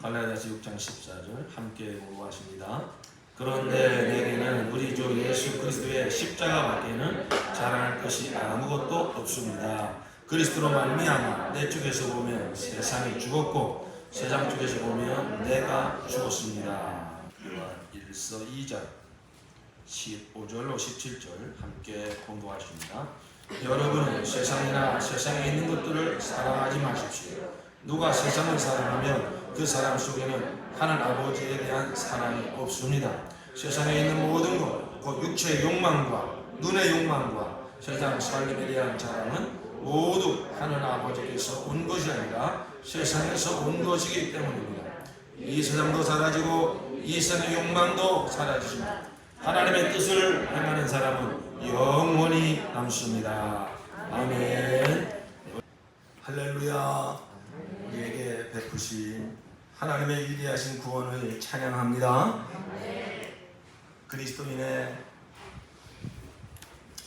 갈라디아서 6장 14절 함께 공부하십니다. 그런데 내게는 우리 주 예수 그리스도의 십자가밖에는 자랑할 것이 아무것도 없습니다. 그리스도로 말미암아 내 쪽에서 보면 세상이 죽었고 세상 쪽에서 보면 내가 죽었습니다. 요한일서 2장 15절로 17절 함께 공부하십니다. 여러분은 세상이나 세상에 있는 것들을 사랑하지 마십시오. 누가 세상을 사랑하면 그 사람 속에는 하나님 아버지에 대한 사랑이 없습니다. 세상에 있는 모든 것, 곧 육체의 욕망과 눈의 욕망과 세상 살림에 대한 자랑은 모두 하나님 아버지께서 온 것이 아니라 세상에서 온 것이기 때문입니다. 이 세상도 사라지고 이 세상의 욕망도 사라지십니다. 하나님의 뜻을 행하는 사람은 영원히 남습니다. 아멘. 할렐루야. 우리에게 베푸신 하나님의 위대하신 구원을 찬양합니다. 그리스도인의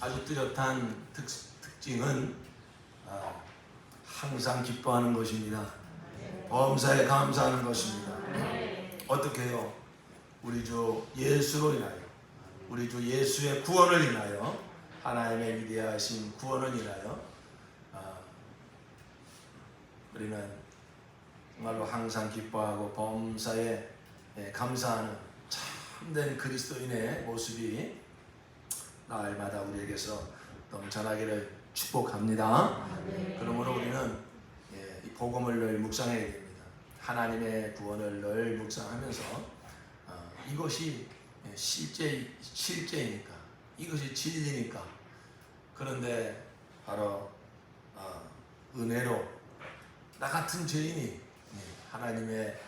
아주 뚜렷한 특징은 항상 기뻐하는 것입니다. 범사에 감사하는 것입니다. 어떻게 해요? 우리 주 예수로 인하여, 우리 주 예수의 구원을 인하여, 하나님의 위대하신 구원을 인하여 우리는 정말로 항상 기뻐하고 범사에 감사하는 참된 그리스도인의 모습이 날마다 우리에게서 넘쳐나기를 축복합니다. 그러므로 우리는 이 복음을 늘 묵상해야 됩니다. 하나님의 구원을 늘 묵상하면서 이것이 실제이니까, 이것이 진리니까. 그런데 바로 은혜로 나 같은 죄인이 하나님의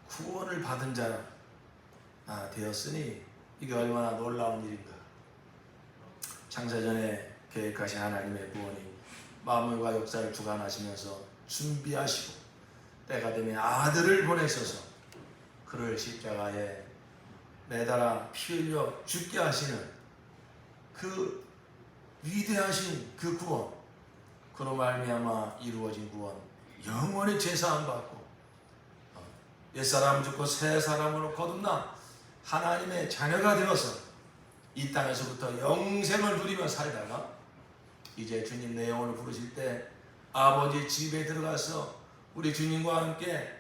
구원을 받은 자 되었으니 이게 얼마나 놀라운 일인가. 창세전에 계획하신 하나님의 구원이 만물과 역사를 주관하시면서 준비하시고 때가 되면 아들을 보내셔서 그를 십자가에 매달아 피 흘려 죽게 하시는 그 위대하신 그 구원, 그로 말미암아 이루어진 구원, 영원히 제사함 받고 옛사람 죽고 새 사람으로 거듭나 하나님의 자녀가 되어서 이 땅에서부터 영생을 누리며 살다가 이제 주님 내 영혼을 부르실 때 아버지 집에 들어가서 우리 주님과 함께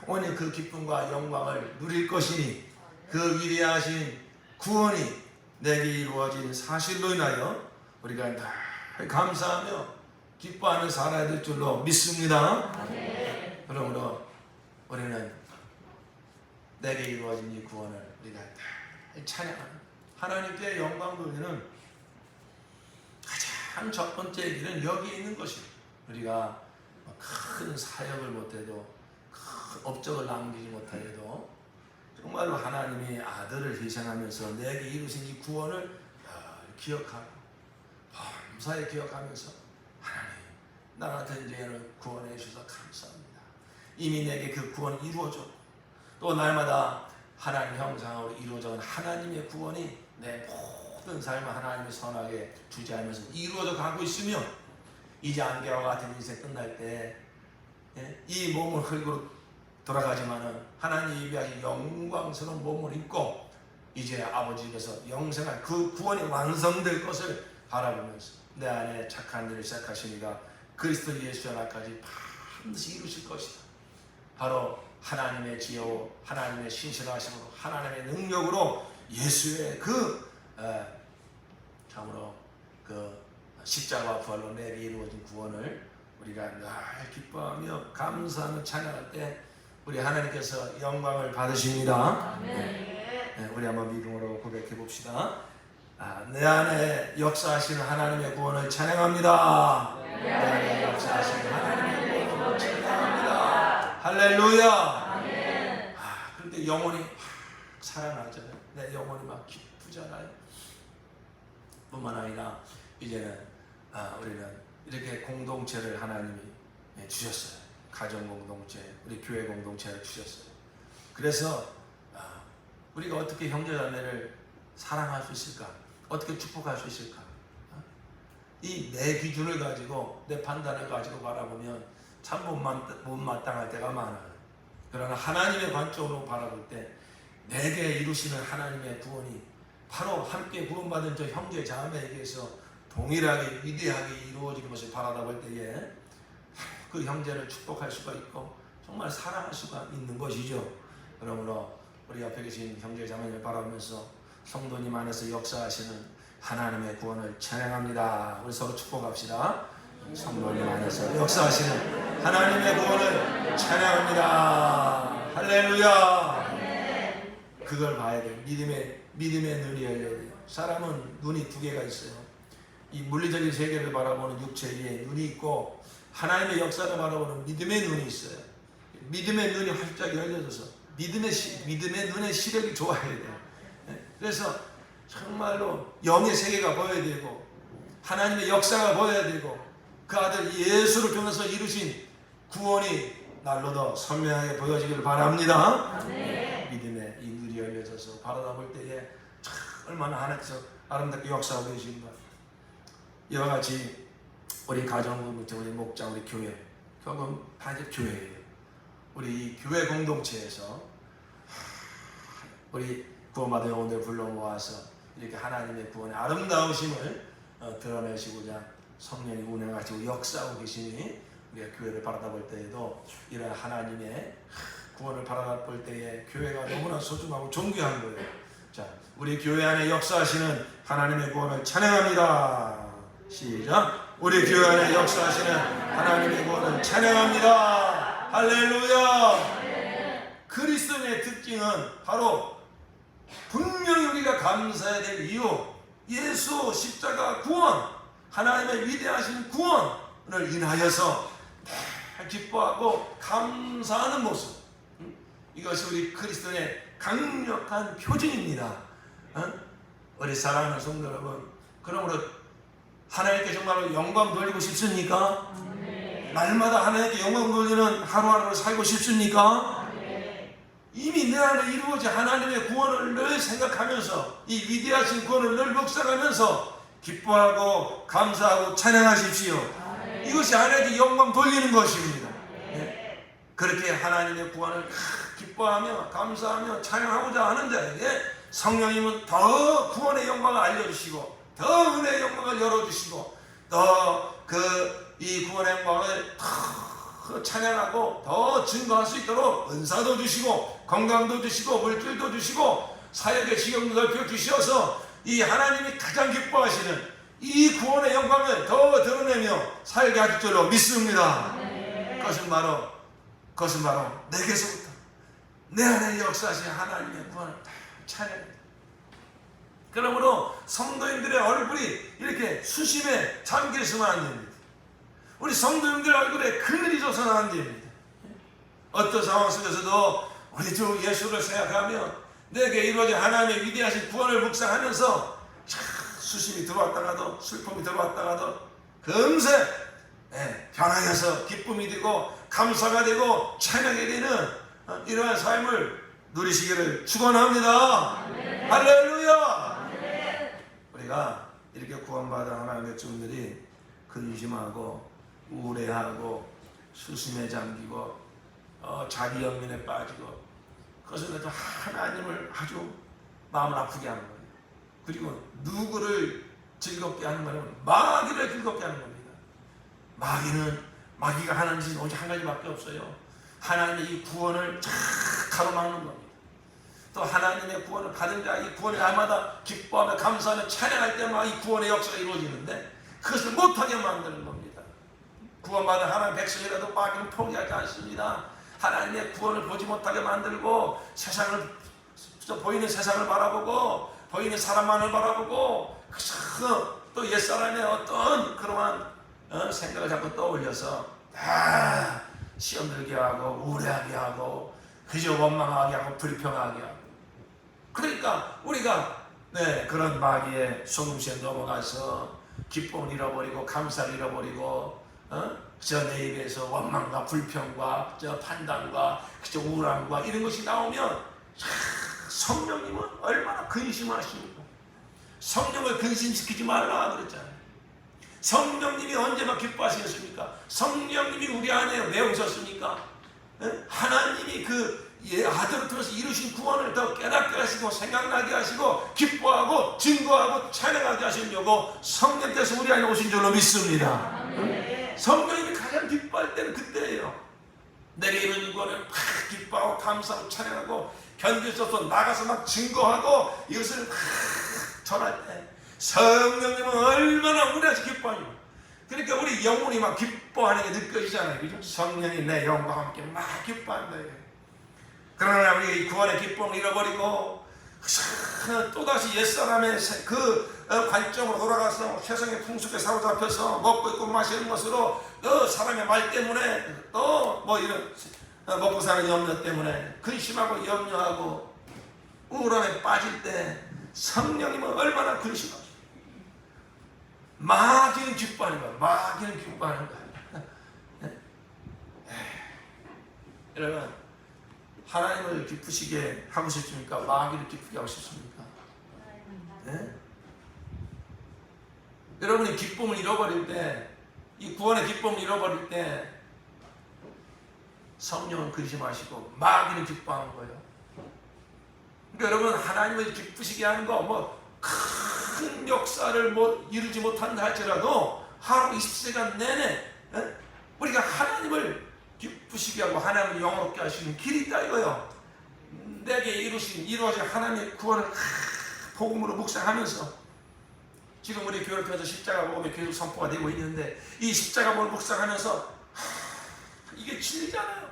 영원히 그 기쁨과 영광을 누릴 것이니 그 위대하신 구원이 내게 이루어진 사실로 인하여 우리가 늘 감사하며 기뻐하며 살아야 될 줄로 믿습니다. 그러므로 우리는 내게 이루어진 이 구원을 우리가 늘 찬양합니다. 하나님께 영광 돌리는 가장 첫 번째 길은 여기 있는 것입니다. 우리가 큰 사역을 못해도 큰 업적을 남기지 못하여도 정말로 하나님이 아들을 희생하면서 내게 이루신 이 구원을 기억하고 범사에 기억하면서 하나님 나 같은 죄인을 구원해 주셔서 감사합니다. 이미 내게 그 구원이 이루어졌고 또 날마다 하나님 형상으로 이루어져간 하나님의 구원이 내 모든 삶을 하나님이 선하게 주재하면서 이루어져 가고 있으며 이제 안개와 같은 인생 끝날 때 이 몸은 흙으로 돌아가지만은 하나님 예비하신 영광스러운 몸을 입고 이제 아버지께서 영생할 그 구원이 완성될 것을 바라보면서 내 안에 착한 일을 시작하시니까 그리스도 예수의 날까지 반드시 이루실 것이다. 바로 하나님의 지혜로 하나님의 신실하심으로 하나님의 능력으로 예수의 참으로 그 십자가와 부활로 내게 이루어진 구원을 우리가 늘 기뻐하며 감사하며 찬양할 때 우리 하나님께서 영광을 받으십니다. 우리 한번 믿음으로 고백해 봅시다. 내 안에 역사하시는 하나님의 구원을 찬양합니다. 내 안에 역사하시는 하나님의 구원을 찬양합니다. 할렐루야. 그런데 영혼이 사랑하잖아요. 내 영혼이 막 기쁘잖아요. 뿐만 아니라 이제는 우리는 이렇게 공동체를 하나님이 주셨어요. 가정 공동체, 우리 교회 공동체를 주셨어요. 그래서 우리가 어떻게 형제자매를 사랑할 수 있을까? 어떻게 축복할 수 있을까? 이 내 기준을 가지고 내 판단을 가지고 바라보면 참 못마땅할 때가 많아요. 그러나 하나님의 관점으로 바라볼 때 내게 이루시는 하나님의 구원이 바로 함께 구원받은 저 형제 자매에게서 동일하게 위대하게 이루어지는 것을 바라볼 때에 그 형제를 축복할 수가 있고 정말 사랑할 수가 있는 것이죠. 그러므로 우리 옆에 계신 형제 자매를 바라보면서 성도님 안에서 역사하시는 하나님의 구원을 찬양합니다. 우리 서로 축복합시다. 성도님 안에서 역사하시는 하나님의 구원을 찬양합니다. 할렐루야. 그걸 봐야 돼요. 믿음의 눈이 열려야 돼요. 사람은 눈이 두 개가 있어요. 이 물리적인 세계를 바라보는 육체의 눈이 있고 하나님의 역사를 바라보는 믿음의 눈이 있어요. 믿음의 눈이 활짝 열려져서 믿음의 눈의 시력이 좋아야 돼요. 그래서 정말로 영의 세계가 보여야 되고 하나님의 역사가 보여야 되고 그 아들 예수를 통해서 이루신 구원이 날로 더 선명하게 보여지기를 바랍니다. 믿음의 이 눈이 열려져서 바라볼 때에 얼마나 하나님께서 아름답게 역사하고 계신가. 이와 같이 우리 가정부, 우리 목장, 우리 교회, 결국은 다 이제 교회예요. 우리 이 교회 공동체에서 우리 구원받은 영혼들 불러 모아서 이렇게 하나님의 구원의 아름다우심을 드러내시고자 성령이 운행하시고 역사하고 계시니 우리가 교회를 바라볼 때에도 이런 하나님의 구원을 바라볼 때에 교회가 너무나 소중하고 존귀한 거예요. 자, 우리 교회 안에 역사하시는 하나님의 구원을 찬양합니다. 시작. 우리 교회 안에 역사하시는 하나님의 구원을 찬양합니다. 할렐루야. 그리스도의 특징은 바로 분명히 우리가 감사해야 될 이유, 예수 십자가 구원, 하나님의 위대하신 구원을 인하여서 기뻐하고 감사하는 모습, 이것이 우리 그리스도의 강력한 표징입니다. 우리 사랑하는 성도 여러분, 그러므로 하나님께 정말로 영광 돌리고 싶습니까? 날마다 하나님께 영광 돌리는 하루하루를 살고 싶습니까? 이미 내 안에 이루어진 하나님의 구원을 늘 생각하면서 이 위대하신 구원을 늘 묵상하면서 기뻐하고 감사하고 찬양하십시오. 이것이 하나님께 영광 돌리는 것입니다. 그렇게 하나님의 구원을 기뻐하며 감사하며 찬양하고자 하는 자에게 성령님은 더 구원의 영광을 알려주시고 더 은혜의 영광을 열어주시고 더 이 구원의 영광을 더 찬양하고 더 증거할 수 있도록 은사도 주시고 건강도 주시고 물질도 주시고 사역의 지경도 넓혀 주셔서 이 하나님이 가장 기뻐하시는 이 구원의 영광을 더 드러내며 살게 하실 줄로 믿습니다. 그것은 바로 내게서부터 내 안에 역사하신 하나님의 구원을 찬양합니다. 그러므로 성도님들의 얼굴이 이렇게 수심에 잠겨 있으면 안 됩니다. 우리 성도님들 얼굴에 그늘이 져서는 안 됩니다. 어떤 상황 속에서도 우리 주 예수를 생각하며 내게 이루어진 하나님의 위대하신 구원을 묵상하면서 수심이 들어왔다가도 슬픔이 들어왔다가도 금세 변화해서 기쁨이 되고 감사가 되고 찬양이 되는 이러한 삶을 누리시기를 축원합니다. 할렐루야. 우리가 이렇게 구원받은 하나님의 백성들이 근심하고 우울해하고 수심에 잠기고 자기 연민에 빠지고 그것을 또 하나님을 아주 마음을 아프게 하는 거예요. 그리고 누구를 즐겁게 하는 거냐면 마귀를 즐겁게 하는 겁니다. 마귀가 하는 짓은 오직 한 가지밖에 없어요. 하나님의 이 구원을 쫙 가로막는 겁니다. 또 하나님의 구원을 받은 자, 이 구원의 날마다 기뻐하며 감사하며 찬양할 때마다 이 구원의 역사가 이루어지는데 그것을 못하게 만드는 겁니다. 구원받은 하나님의 백성이라도 마귀는 포기하지 않습니다. 하나님의 구원을 보지 못하게 만들고 보이는 세상을 바라보고 보이는 사람만을 바라보고 또 옛사람의 어떤 그러한 생각을 자꾸 떠올려서 시험 들게 하고 우울해하게 하고 그저 원망하게 하고 불평하게 하고 그러니까 우리가 그런 마귀의 속임수에 넘어가서 기쁨을 잃어버리고 감사를 잃어버리고 저 내 입에서 원망과 불평과 저 판단과 저 우울함과 이런 것이 나오면 성령님은 얼마나 근심하십니까? 성령을 근심시키지 말라 그랬잖아요. 성령님이 언제나 기뻐하시겠습니까? 성령님이 우리 안에 왜 오셨습니까? 하나님이 그 아들을 통해서 이루신 구원을 더 깨닫게 하시고 생각나게 하시고 기뻐하고 증거하고 찬양하게 하시려고 성령께서 우리 안에 오신 줄로 믿습니다. 성령님이 가장 기뻐할 때는 그때예요. 내게 이루어진 구원을 막 기뻐하고 감사하고 찬양하고 견딜 수 없어 나가서 막 증거하고 이것을 막 전할 때 성령님은 얼마나 우리 안에서 기뻐하냐. 그러니까 우리 영혼이 막 기뻐하는 게 느껴지잖아요. 그죠? 성령이 내 영과 함께 막 기뻐한다. 그러나 우리 구원의 기쁨을 잃어버리고 또다시 옛사람의 그 관점으로 돌아가서 세상의 풍속에 사로잡혀서 먹고 있고 마시는 것으로 사람의 말 때문에 뭐 이런 먹고 사는 염려 때문에 근심하고 염려하고 우울함에 빠질 때 성령님은 얼마나 근심하죠. 마귀는 기뻐하는 거야. 마귀는 기뻐하는 거야. 여러분 하나님을 기쁘시게 하고 싶습니까? 마귀를 기쁘게 하고 싶습니까? 네? 여러분이 기쁨을 잃어버릴 때, 이 구원의 기쁨을 잃어버릴 때 성령은 근심하시고 마귀는 기뻐하는 거예요. 그러니까 여러분 하나님을 기쁘시게 하는 거 뭐 큰 역사를 뭐 이루지 못한다 할지라도 하루 20시간 내내 우리가 하나님을 기쁘시게 하고 하나님을 영화롭게 하시는 길이 있다 이거요. 내게 이루어진 하나님의 구원을 복음으로 묵상하면서 지금 우리 교회를 통해서 십자가 복음이 계속 선포가 되고 있는데 이 십자가 복음을 묵상하면서 이게 진리잖아요.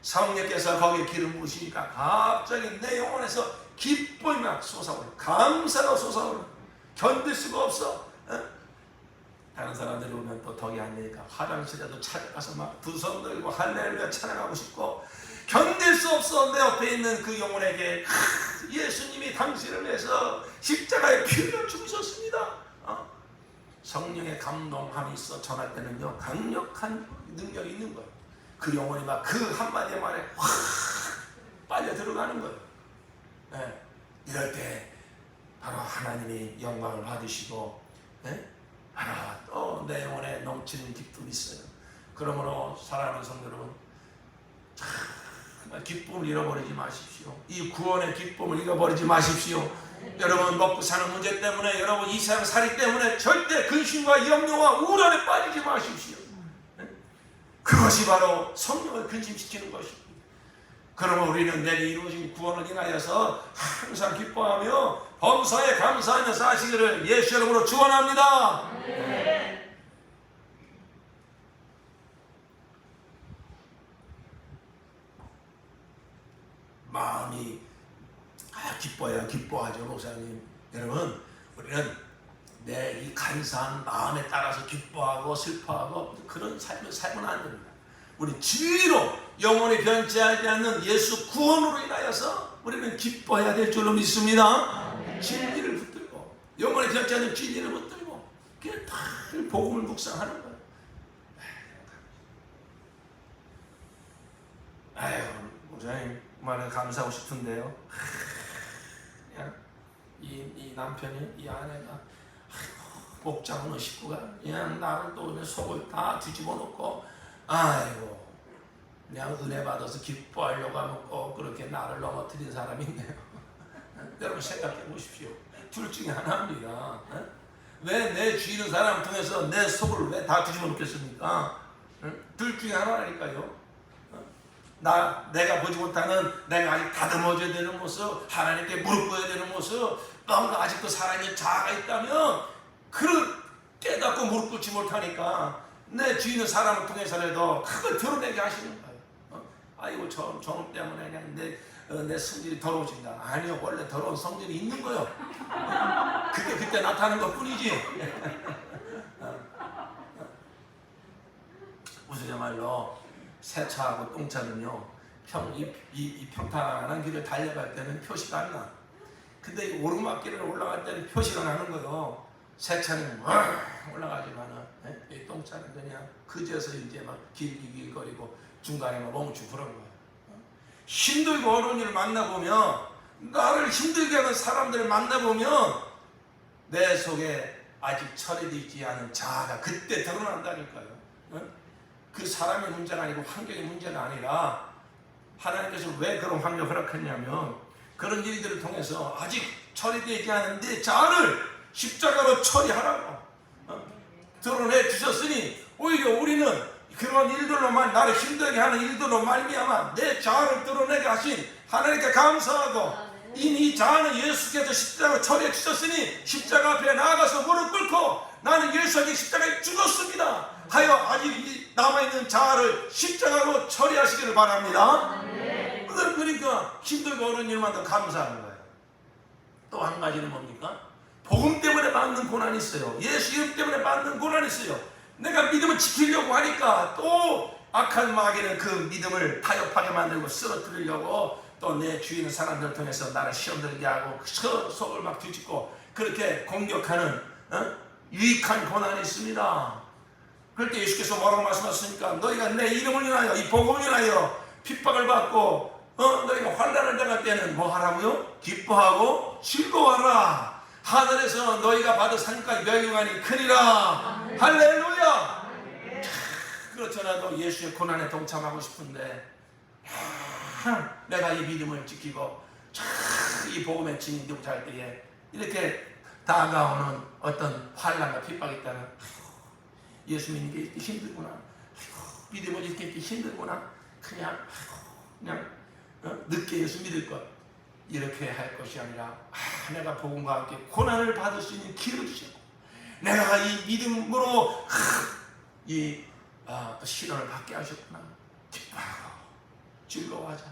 성령께서 거기에 기름 부으시니까 갑자기 내 영혼에서 기쁨이 막 솟아오르고 감사가 솟아오르고 견딜 수가 없어. 다른 사람들이 오면 또 덕이 안 되니까 화장실에도 찾아가서 막 두 손 들고 할렐루야 찬양하고 싶고 견딜 수 없어. 내 옆에 있는 그 영혼에게 예수님이 당신을 위해서 십자가에 피 흘려 죽으셨습니다. 성령의 감동함이 있어 전할 때는요 강력한 능력이 있는 거예요. 그 영혼이 막 그 한마디 말에 확 빨려 들어가는 거예요. 네. 이럴 때 바로 하나님이 영광을 받으시고 또 내 영혼에 넘치는 기쁨이 있어요. 그러므로 사랑하는 성도 여러분 정말 기쁨을 잃어버리지 마십시오. 이 구원의 기쁨을 잃어버리지 마십시오. 여러분 먹고 사는 문제 때문에 여러분 이 세상 살이 때문에 절대 근심과 염려와 우울함에 빠지지 마십시오. 그것이 바로 성령을 근심시키는 것입니다. 그러면 우리는 내게 이루어진 구원을 인하여서 항상 기뻐하며 범사에 감사하며 사시기를 예수 이름으로 축원합니다. 마음이 기뻐야 기뻐하죠. 목사님 여러분 우리는 내 이 간사한 마음에 따라서 기뻐하고 슬퍼하고 그런 삶을 살면 안 됩니다. 우리 진리로 영원히 변치하지 않는 예수 구원으로 인하여서 우리는 기뻐해야 될 줄로 믿습니다. 진리를 붙들고 영원히 변치 않는 진리를 붙들고 그게 다 복음을 묵상하는 거예요. 아유 목사님 말에 감사하고 싶은데요. 그냥 이 남편이 이 아내가 복장 어느 식구가 그냥 나를 또 그냥 속을 다 뒤집어 놓고 아이고 그냥 은혜 받아서 기뻐하려고 하면 꼭 그렇게 나를 넘어뜨린 사람이 있네요. 여러분 생각해 보십시오. 둘 중에 하나입니다. 왜 내 쥐는 사람 통해서 내 속을 왜 다 뒤집어 놓겠습니까? 둘 중에 하나라니까요. 내가 보지 못하는 내가 아직 다듬어져야 되는 모습, 하나님께 무릎 꿇어야 되는 모습, 뭔가 아직도 살아있는 자아가 있다면 그걸 깨닫고 무릎 꿇지 못하니까 내 주인은 사람을 통해서라도 그걸 드러내게 하시는 거예요. 아이고 저놈 때문에 그냥 내 성질이 더러워진다. 아니요 원래 더러운 성질이 있는 거예요. 그게 그때 나타나는 것 뿐이지. 무슨말로 세차하고 똥차는요 이 평탄한 길을 달려갈 때는 표시가 안 나. 근데 이 오르막길을 올라갈 때는 표시가 나는 거예요. 세차는 올라가지만은 이 똥차는 그냥 그제서 이제 막 길거리고 중간에 막 멈추고 그런 거예요. 힘들고 어려운 일을 만나보면 나를 힘들게 하는 사람들을 만나보면 내 속에 아직 처리되지 않은 자아가 그때 드러난다니까요. 그 사람의 문제가 아니고 환경의 문제가 아니라 하나님께서 왜 그런 환경을 허락했냐면 그런 일들을 통해서 아직 처리되지 않은 내 자아를 십자가로 처리하라고 드러내 주셨으니 오히려 우리는 그런 일들로만 나를 힘들게 하는 일들로 말미암아 내 자아를 드러내게 하신 하나님께 감사하고 이미 이 자아는 예수께서 십자가로 처리해 주셨으니 십자가 앞에 나아가서 무릎 꿇고 나는 예수에게 십자가에 죽었습니다 하여 아직 남아있는 자아를 십자가로 처리하시기를 바랍니다. 그러니까 힘들고 어려운 일만 더 감사하는 거예요. 또 한 가지는 뭡니까? 복음 때문에 받는 고난이 있어요. 예수 이름 때문에 받는 고난이 있어요. 내가 믿음을 지키려고 하니까 또 악한 마귀는 그 믿음을 타협하게 만들고 쓰러뜨리려고 또 내 주위에 있는 사람들을 통해서 나를 시험들게 하고 속을 막 뒤집고 그렇게 공격하는 유익한 고난이 있습니다. 그럴 때 예수께서 뭐라고 말씀하셨습니까? 너희가 내 이름을 인하여 이 복음을 인하여 핍박을 받고 너희가 환난을 당할 때는 뭐 하라고요? 기뻐하고 즐거워하라. 하늘에서 너희가 받은 상급과 명예관이 크리라. 할렐루야. 그렇잖아도 예수의 고난에 동참하고 싶은데 내가 이 믿음을 지키고 이 복음의 진리를 잘 때에 이렇게 다가오는 어떤 환난과 핍박이 있다면 예수 믿는 게 이렇게 힘들구나, 믿음을 이렇게 힘들구나, 그냥 늦게 예수 믿을 것 이렇게 할 것이 아니라 내가 복음과 함께 고난을 받을 수 있는 기회를 주시고 내가 이 믿음으로 이 시련을 받게 하셨구나, 기뻐하고 즐거워하자.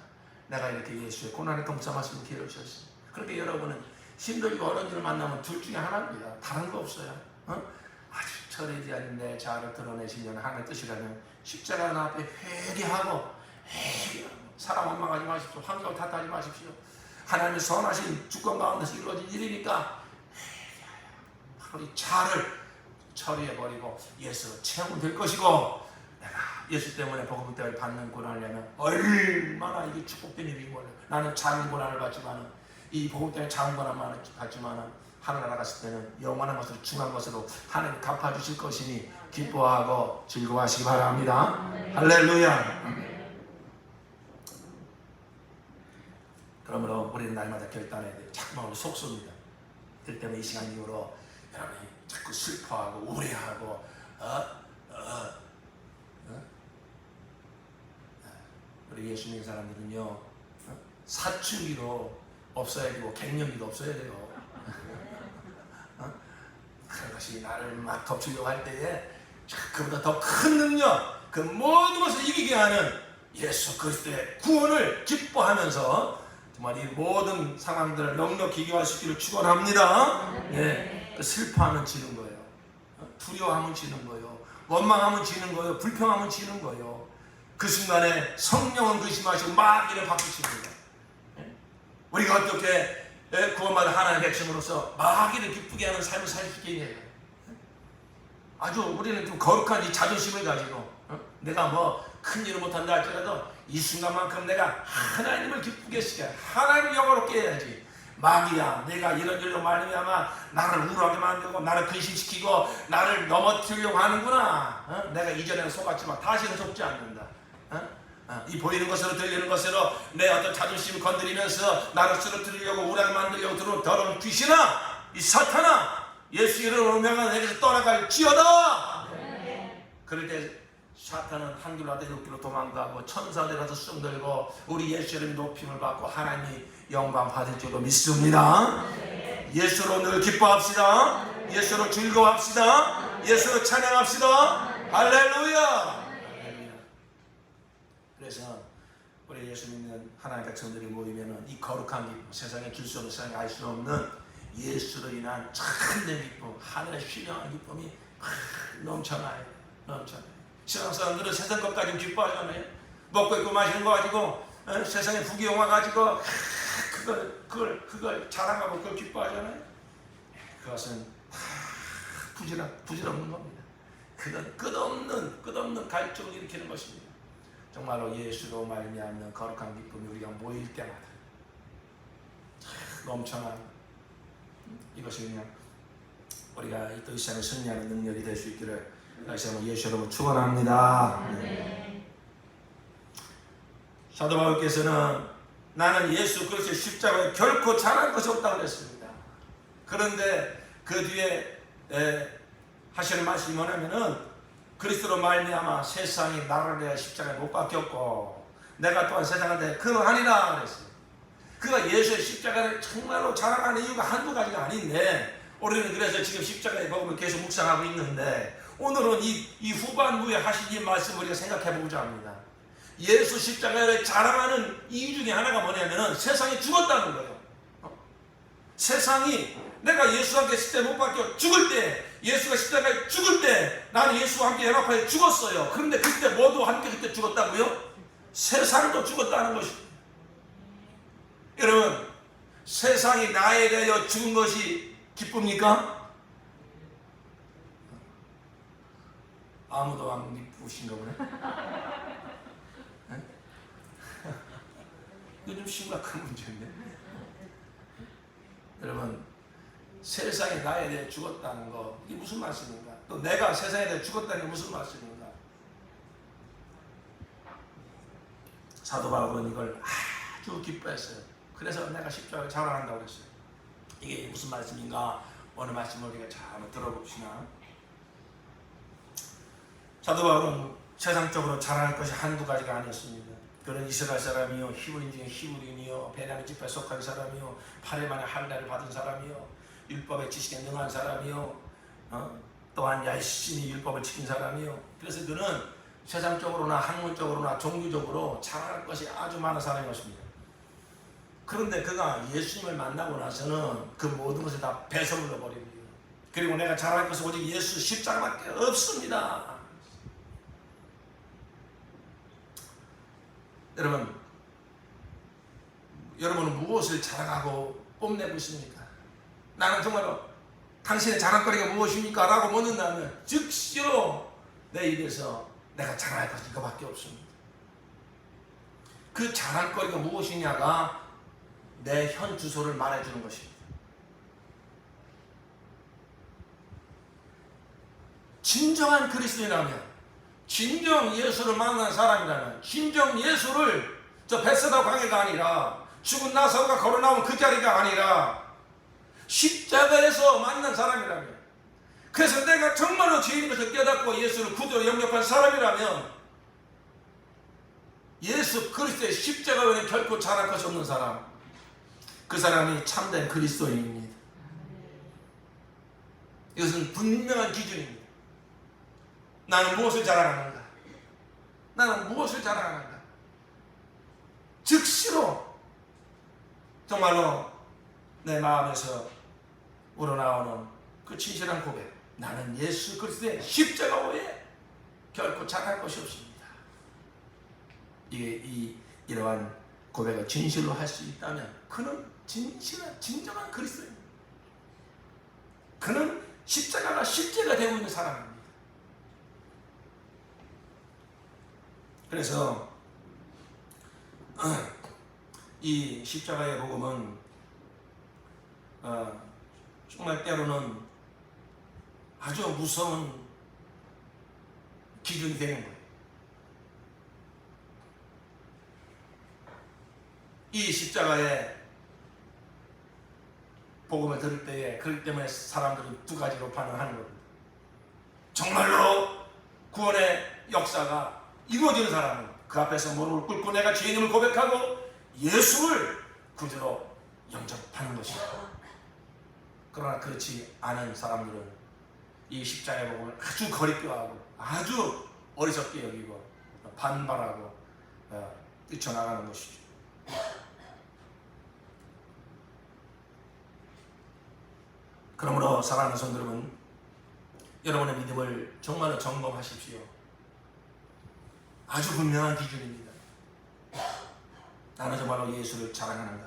내가 이렇게 예수의 고난에 동참할 수 있는 기회를 주셨습니다. 그렇게 여러분은 힘들고 어려운 일을 만나면 둘 중에 하나입니다. 다른 거 없어요. 아주 처리되지 않은 내 자아를 드러내시려는 하나님의 뜻이라면 십자가 앞에 회개하고 사람 원망하지 마십시오. 환경을 탓하지 마십시오. 하나님의 선하신 주권 가운데서 이루어진 일이니까 바로 이 자아를 처리해버리고 예수로 채우면 것이고 내가 예수 때문에 복음 때문에 받는 고난을 내면 얼마나 이게 축복된 일인 거예요. 나는 작은 고난을 받지만은 이 복음 때문에 작은 고난만 받지만은 하늘나라 갔을 때는 영원한 것으로 중한 것으로 하나님 갚아주실 것이니 기뻐하고 즐거워하시기 바랍니다. 할렐루야. 그러므로 우리는 날마다 결단해야 돼요. 자꾸만 속습니다. 그 때문에 이 시간 이후로 여러분이 자꾸 슬퍼하고 우려하고 우리 예수 믿는 사람들은요 사춘기도 없어야 되고 갱년기도 없어야 돼요. 그것이 나를 막 덮치려고 할 때에 그보다 더 큰 능력, 그 모든 것을 이기게 하는 예수 그리스도의 구원을 기뻐하면서 정말 이 모든 상황들을 넉넉히 이겨할 수 있기를 축원합니다. 예, 그 슬퍼하면 지는 거예요. 두려워하면 지는 거예요. 원망하면 지는 거예요. 불평하면 지는 거예요. 그 순간에 성령은 근심하시고 마귀를 바꾸십니다. 우리가 어떻게 구원받은 하나님의 백성으로서 마귀를 기쁘게 하는 삶을 살 수 있겠냐고요. 아주 우리는 좀 거룩한 이 자존심을 가지고 내가 뭐 큰 일을 못한다 할지라도 이 순간만큼 내가 하나님을 기쁘게 시켜 하나님을 영화롭게 해야지. 마귀야 내가 이런 일로 말미암아 나를 우울하게 만들고 나를 근심시키고 나를 넘어뜨리려고 하는구나. 내가 이전에는 속았지만 다시는 속지 않는다. 이 보이는 것으로 들리는 것으로 내 어떤 자존심을 건드리면서 나를 쓰러뜨리려고 우울하게 만들려고 들어온 더러운 귀신아, 이 사탄아, 예수 이름으로 명하는 내게서 떠나갈지어다. 그럴 때 사탄은 한 길로 하되 6길로 도망가고 천사들이 가서 쑥들고 우리 예수 이름의 높임을 받고 하나님이 영광 받을 줄로 믿습니다. 예수로 늘 기뻐합시다. 예수로 즐거워합시다. 예수로 찬양합시다. 할렐루야. 그래서 우리 예수 믿는 하나님의 백성들이 모이면은 이 거룩한 기쁨, 세상에 줄 수 없는, 세상에 알 수 없는 예수로 인한 참된 기쁨, 하늘의 신령한 기쁨이 넘쳐나요. 세상 사람들은 세상 것까지 기뻐하잖아요. 먹고 있고 마시는 거 가지고 세상의 부귀영화 가지고 그걸 자랑하고 그걸 기뻐하잖아요. 그것은 부질없는 겁니다. 그건 끝없는 갈증을 일으키는 것입니다. 정말로 예수로 말미암는 거룩한 기쁨이 우리가 모일 때마다 넘쳐난 이것이 그냥 우리가 또 이 세상을 승리하는 능력이 될 수 있기를 다시 한번 예수 여러분 축원합니다. 사도 바울께서는 나는 예수 그리스도의 십자가에 결코 잘할 것이 없다고 그랬습니다. 그런데 그 뒤에 하시는 말씀이 뭐냐면은 그리스도로 말미암아 세상이 나를 위하여 십자가에 못 박혔고 내가 또한 세상한테 그러하니라 그랬어요. 그가 예수의 십자가를 정말로 자랑하는 이유가 한두 가지가 아닌데 우리는 그래서 지금 십자가의 복음을 계속 묵상하고 있는데 오늘은 이 후반부에 하신 이 말씀을 우리가 생각해 보고자 합니다. 예수 십자가를 자랑하는 이유 중에 하나가 뭐냐면은 세상이 죽었다는 거예요. 세상이 내가 예수와 함께 십자가에 못 박혀 죽을 때 예수가 십자가에 죽을 때 나는 예수와 함께 연합하여 죽었어요. 그런데 그때 모두 함께 그때 죽었다고요? 세상도 죽었다는 것입니다. 여러분 세상이 나에 대하여 죽은 것이 기쁩니까? 아무도 안 기쁘신가 보네. 이거 좀 심각한 문제인데. 여러분 세상이 나에 대해 죽었다는 거 이게 무슨 말씀인가? 또 내가 세상에 대해 죽었다는 게 무슨 말씀인가? 사도 바울은 이걸 아주 기뻐했어요. 그래서 내가 십자가를 자랑한다고 그랬어요. 이게 무슨 말씀인가? 어느 말씀을 우리가 잘 한번 들어봅시다. 사도 바울은 세상적으로 자랑할 것이 한두 가지가 아니었습니다. 그는 이스라엘 사람이요 히브리인 중에 히브리인이요 베냐민 지파에 속한 사람이요 8일 만에 할례를 받은 사람이요 율법의 지식에 능한 사람이요 또한 열심히 율법을 지킨 사람이요. 그래서 그는 세상적으로나 학문적으로나 종교적으로 자랑할 것이 아주 많은 사람이었습니다. 그런데 그가 예수님을 만나고 나서는 그 모든 것을 다 배설물로 버립니다. 그리고 내가 자랑할 것은 오직 예수 십자가밖에 없습니다. 여러분은 무엇을 자랑하고 뽐내고 있습니까? 나는 정말로 당신의 자랑거리가 무엇입니까? 라고 묻는다면 즉시로 내 입에서 내가 자랑할 것이 이거밖에 없습니다. 그 자랑거리가 무엇이냐가 내 현 주소를 말해주는 것입니다. 진정한 그리스도인이라면, 진정 예수를 만난 사람이라면, 진정 예수를 저 벳세다 광야가 아니라 죽은 나사로가 걸어 나온 그 자리가 아니라 십자가에서 만난 사람이라면, 그래서 내가 정말로 죄인인 것을 깨닫고 예수를 구주로 영접한 사람이라면 예수 그리스도의 십자가 외에 결코 자랑할 것이 없는 사람, 그 사람이 참된 그리스도인입니다. 이것은 분명한 기준입니다. 나는 무엇을 자랑하는가? 나는 무엇을 자랑하는가? 즉시로 정말로 내 마음에서 우러나오는 그 진실한 고백, 나는 예수 그리스도의 십자가 외에 결코 자랑할 것이 없습니다. 이러한 고백을 진실로 할 수 있다면 그는 진정한 그리스도입니다. 그는 십자가가 실제가 되고 있는 사람입니다. 그래서 이 십자가의 복음은 정말 때로는 아주 무서운 기준이 되는 거예요. 이 십자가의 복음을 들을 때에 그렇기 때문에 사람들은 두 가지로 반응하는 겁니다. 정말로 구원의 역사가 이루어지는 사람은 그 앞에서 무릎을 꿇고 내가 죄인임을 고백하고 예수를 구주로 영접하는 것이다. 그러나 그렇지 않은 사람들은 이 십자가의 복음을 아주 거리끼하고 아주 어리석게 여기고 반발하고 뛰쳐나가는 것이죠. 그러므로 사랑하는 성도 여러분, 여러분의 믿음을 정말로 점검하십시오. 아주 분명한 기준입니다. 나는 정말로 예수를 자랑하는가?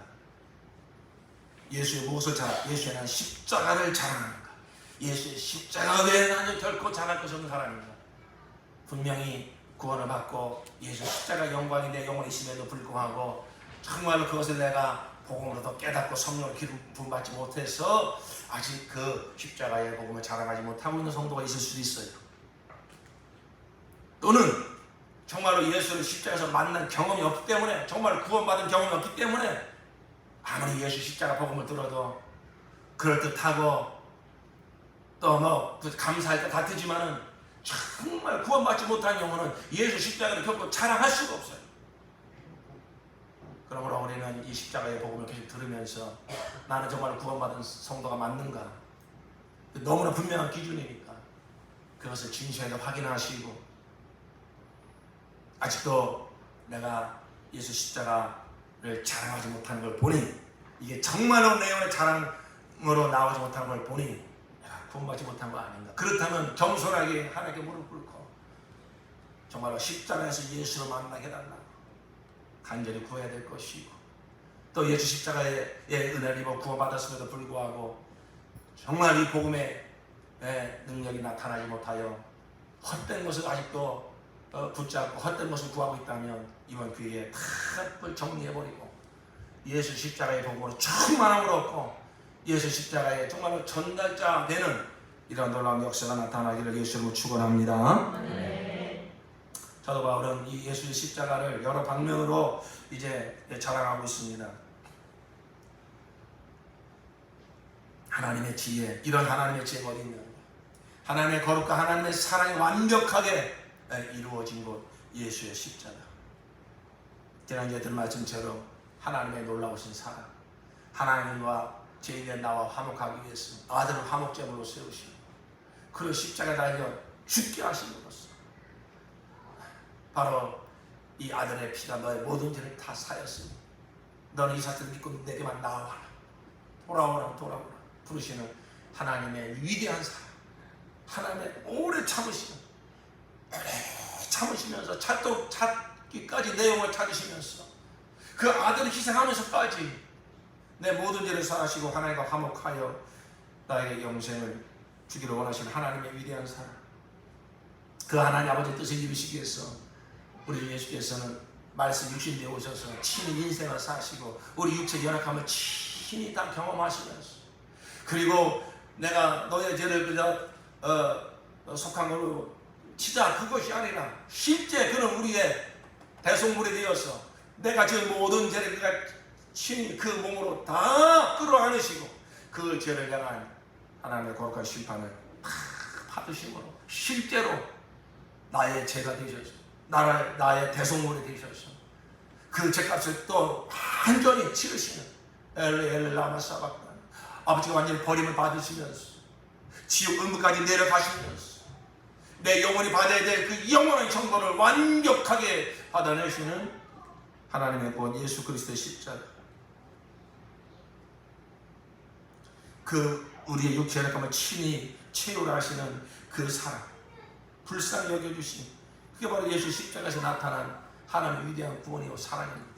예수의 무엇을 자랑? 예수에 대한 십자가를 자랑하는가? 예수의 십자가 외에 나는 결코 자랑할 것이 없는 사람입니다. 분명히 구원을 받고 예수 십자가 영광이 내 영혼에 있음에도 불구하고 정말로 그것을 내가 복음으로도 깨닫고 성령을 기름 부음받지 못해서 아직 그 십자가의 복음을 자랑하지 못하고 있는 성도가 있을 수도 있어요. 또는 정말로 예수를 십자가에서 만난 경험이 없기 때문에, 정말 구원받은 경험이 없기 때문에 아무리 예수 십자가 복음을 들어도 그럴듯하고 또 뭐 감사할 것 같으지만은 정말 구원받지 못한 영혼은 예수 십자가를 겪고 자랑할 수가 없어요. 그러므로 우리는 이 십자가의 복음을 계속 들으면서 나는 정말 구원받은 성도가 맞는가, 너무나 분명한 기준이니까 그것을 진실하게 확인하시고, 아직도 내가 예수 십자가를 자랑하지 못하는 걸 보니, 이게 정말로 내 영혼의 자랑으로 나오지 못한 걸 보니 구원받지 못한 거 아닌가. 그렇다면 겸손하게 하나님께 무릎 꿇고 정말로 십자가에서 예수를 만나게 해달라 간절히 구해야 될 것이고, 또 예수 십자가의 은혜를 입어 구원받았음에도 불구하고 정말 이 복음의 능력이 나타나지 못하여 헛된 것을 아직도 붙잡고 헛된 것을 구하고 있다면 이번 기회에 다 그걸 정리해버리고 예수 십자가의 복음으로 충만함을 얻고 예수 십자가의 정말로 전달자 되는 이런 놀라운 역사가 나타나기를 예수님으로 축원합니다. 사도 바울은 이 예수의 십자가를 여러 방면으로 이제 자랑하고 있습니다. 하나님의 지혜, 이런 하나님의 지혜가 어디 있냐? 하나님의 거룩과 하나님의 사랑이 완벽하게 이루어진 곳, 예수의 십자가. 지난주에 들은 말씀처럼 하나님의 놀라우신 사랑, 하나님과 죄인된 나와 화목하기 위해서 아들을 화목제물로 세우시고 그런 십자가에 달려 죽게 하심으로써 바로 이 아들의 피가 너의 모든 죄를 다 사였으니 너는 이 사실을 믿고 내게만 나와라, 돌아오라 부르시는 하나님의 위대한 사랑, 하나님의 오래 참으시면서 찾기까지 내용을 찾으시면서 그 아들을 희생하면서까지 내 모든 죄를 사하시고 하나님과 화목하여 나에게 영생을 주기를 원하시는 하나님의 위대한 사랑, 그 하나님 아버지의 뜻을 이루시기 위해서 우리 주 예수께서는 말씀 육신 되어 오셔서 친히 인생을 사시고 우리 육체 연약함을 친히 다 경험하시면서, 그리고 내가 너의 죄를 그저 속한 걸로 치자 그것이 아니라 실제 그는 우리의 대속물이 되어서 내가 지은 모든 죄를 그가 친히 그 몸으로 다 끌어안으시고 그 죄를 향한 하나님의 거룩한 심판을 다 받으심으로 실제로 나의 죄가 되셔서 나의 대속물이 되셔서 그 죄값을 또 완전히 치르시는 엘라마 사박단 아버지가 완전히 버림을 받으시면서 지옥 음부까지 내려가시면서 내 영혼이 받아야 될 그 영원한 정보를 완벽하게 받아내시는 하나님의 본 예수 그리스도의 십자가, 그 우리의 육체의 약함을 친히 채우라시는 그 사랑, 불쌍히 여겨주신 그게 바로 예수 십자가에서 나타난 하나님의 위대한 구원이고 사랑입니다.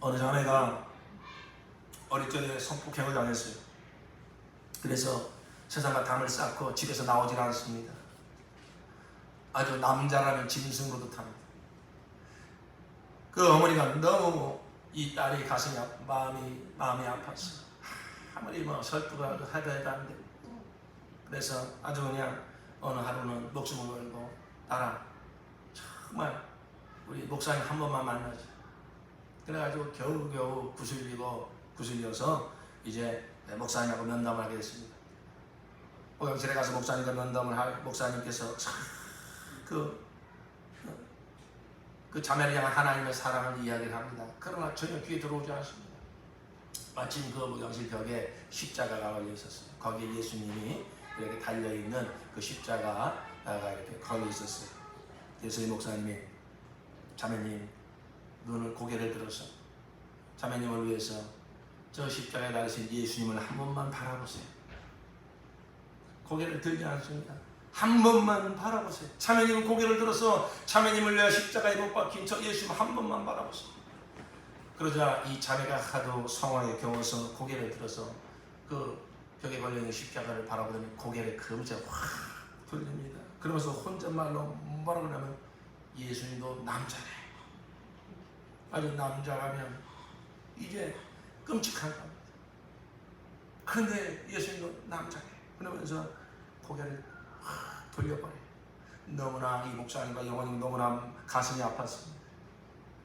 어느 자매가 어릴 적에 성폭행을 당했어요. 그래서 세상과 담을 쌓고 집에서 나오질 않습니다. 아주 남자라면 짐승으로도 탑니다. 그 어머니가 너무 이 딸이 가슴이 마음이 아파서 아무리 뭐 설득을 해도 안 돼. 그래서 아주 그냥 어느 하루는 목숨을 걸고 딸아 정말 우리 목사님 한 번만 만나자. 그래가지고 겨우겨우 구슬려서 이제 목사님하고 면담을 하게 됐습니다. 목욕실에 가서 목사님과 면담을 할 목사님께서 그 자매를 향한 하나님의 사랑을 이야기를 합니다. 그러나 전혀 귀에 들어오지 않습니다. 마침 그 목욕실 벽에 십자가가 걸려 있었어요. 거기에 예수님이 이렇게 달려있는 그 십자가가 이렇게 걸려 있었어요. 그래서 이 목사님이 자매님 고개를 들어서 자매님을 위해서 저 십자가에 달리신 예수님을 한 번만 바라보세요. 고개를 들지 않습니다. 한 번만 바라보세요. 자매님은 고개를 들어서 자매님을 위해 십자가에 못 박힌 저 예수님 한 번만 바라보세요. 그러자 이 자매가 하도 상황에 겨워서 고개를 들어서 그 벽에 걸려있는 십자가를 바라보더니 고개를 금세 확 돌립니다. 그러면서 혼잣말로 뭐라 그러냐면 예수님도 남자네. 아주 남자라면 이제 끔찍한 겁니다. 그런데 예수님도 남자네. 그러면서 고개를 돌려버려요. 너무나 이 목사님과 영원님 너무나 가슴이 아팠습니다.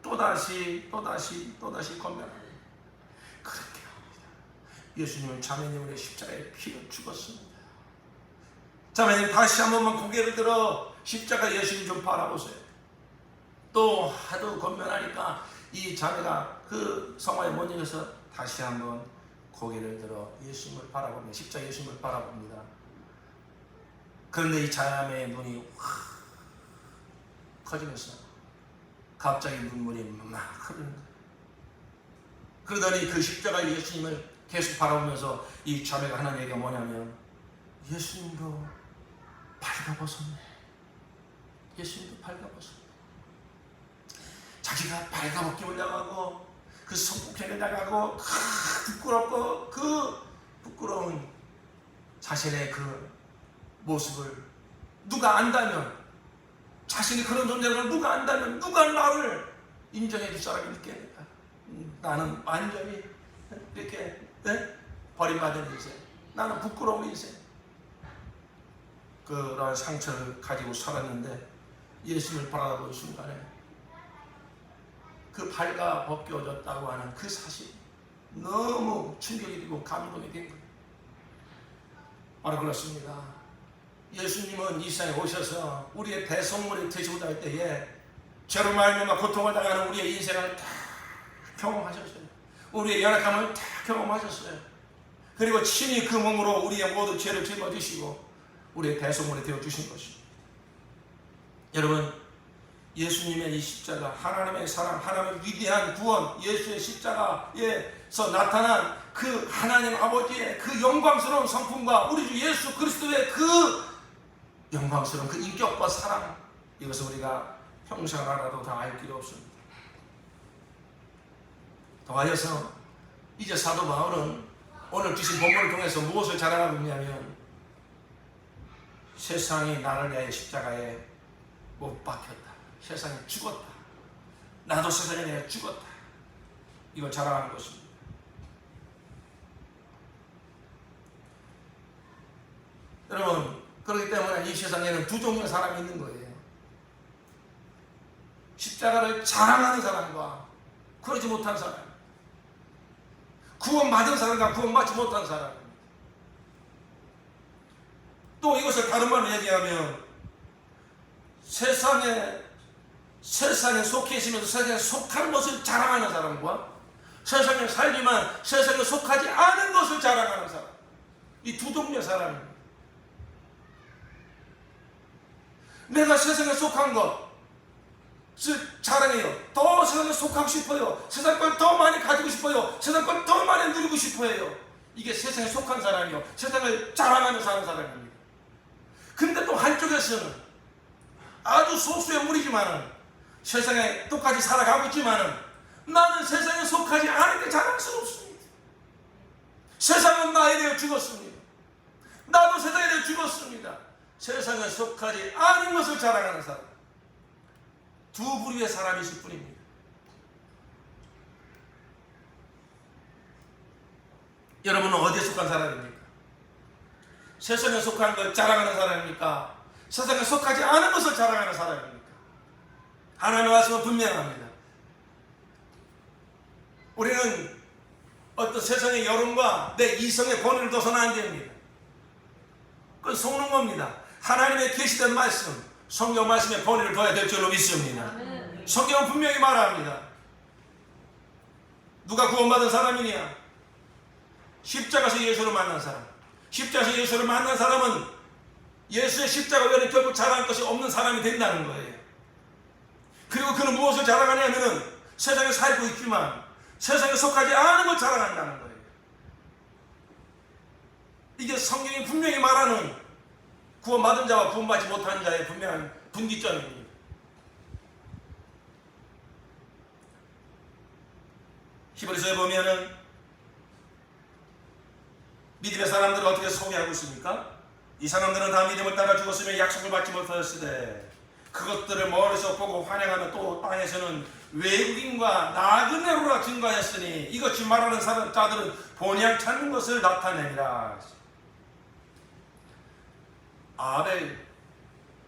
또다시 건면합니다. 그렇게 합니다. 예수님은 자매님의 십자가에 피를 죽었습니다. 자매님 다시 한 번만 고개를 들어 십자가 예수님 좀 바라보세요. 또 하도 건면하니까 이 자매가 그 성화에 못 이겨서 다시 한번 고개를 들어 예수님을 바라봅니다. 십자가 예수님을 바라봅니다. 그런데 이 자매의 눈이 확 커지면서 갑자기 눈물이 막 흐르는 거예요. 그러더니 그 십자가 예수님을 계속 바라보면서 이 자매가 하는 얘기가 뭐냐면 예수님도 발가벗었네. 예수님도 발가벗었네. 자기가 발가벗김을 당하고 그 성폭행을 당하고 부끄럽고 그 부끄러운 자신의 그 모습을 누가 안다면, 자신이 그런 존재라는 걸 누가 안다면 누가 나를 인정해 줄 사람이 있겠는가. 나는 완전히 이렇게 버림받은 인생, 나는 부끄러운 인생, 그런 상처를 가지고 살았는데 예수님을 바라보는 순간에 그 발가 벗겨졌다고 하는 그 사실이 너무 충격이 되고 감동이 된 거예요. 바로 그렇습니다. 예수님은 이 세상에 오셔서 우리의 대속물이 되시고자 할 때에 죄로 말미암아 고통을 당하는 우리의 인생을 다 경험하셨어요. 우리의 연약함을 다 경험하셨어요. 그리고 친히 그 몸으로 우리의 모든 죄를 짊어지시고 우리의 대속물이 되어주신 것입니다. 여러분, 예수님의 이 십자가, 하나님의 사랑, 하나님의 위대한 구원, 예수의 십자가에서 나타난 그 하나님 아버지의 그 영광스러운 성품과 우리 주 예수 그리스도의 그 영광스러운 그 인격과 사랑, 이것을 우리가 평생 알아도 다 알 길이 없습니다. 더하여서 이제 사도 바울은 오늘 주신 본문을 통해서 무엇을 자랑하고 있냐면 세상이 나를 위하여 십자가에 못 박혔다. 세상에 죽었다. 나도 세상에 대해 죽었다. 이걸 자랑하는 것입니다. 여러분, 그렇기 때문에 이 세상에는 두 종류의 사람이 있는 거예요. 십자가를 자랑하는 사람과 그러지 못한 사람, 구원받은 사람과 구원받지 못한 사람. 또 이것을 다른 말로 얘기하면 세상에 속해 있으면서 세상에 속한 것을 자랑하는 사람과 세상에 살지만 세상에 속하지 않은 것을 자랑하는 사람, 이 두 종류의 사람입니다. 내가 세상에 속한 것을 자랑해요. 더 세상에 속하고 싶어요. 세상 걸 더 많이 가지고 싶어요. 세상 걸 더 많이 누리고 싶어요. 이게 세상에 속한 사람이요, 세상을 자랑하며 사는 사람입니다. 근데 또 한쪽에서는 아주 소수의 무리지만은 세상에 똑같이 살아가고 있지만은 나는 세상에 속하지 않은데 자랑스럽습니다. 세상은 나에 대해 죽었습니다. 나도 세상에 대해 죽었습니다. 세상에 속하지 않은 것을 자랑하는 사람, 두 부류의 사람이 있을 뿐입니다. 여러분은 어디에 속한 사람입니까? 세상에 속한 걸 자랑하는 사람입니까? 세상에 속하지 않은 것을 자랑하는 사람입니까? 하나님의 말씀은 분명합니다. 우리는 어떤 세상의 여론과 내 이성의 권위를 둬서는 안 됩니다. 그건 속는 겁니다. 하나님의 계시된 말씀, 성경 말씀에 권위를 둬야 될 줄로 믿습니다. 성경은 분명히 말합니다. 누가 구원받은 사람이냐? 십자가에서 예수를 만난 사람. 십자가에서 예수를 만난 사람은 예수의 십자가 외에는 결국 자랑할 것이 없는 사람이 된다는 거예요. 그리고 그는 무엇을 자랑하냐면은 세상에 살고 있지만 세상에 속하지 않은 걸 자랑한다는 거예요. 이게 성경이 분명히 말하는 구원받은 자와 구원받지 못한 자의 분명한 분기점입니다. 히브리서에 보면은 믿음의 사람들을 어떻게 소개하고 있습니까? 이 사람들은 다 믿음을 따라 죽었으며 약속을 받지 못하였으되 그것들을 멀리서 보고 환영하며 또 땅에서는 외국인과 나그네로라 증거하였으니 이것이 말하는 자들은 본향 찾는 것을 나타내니라.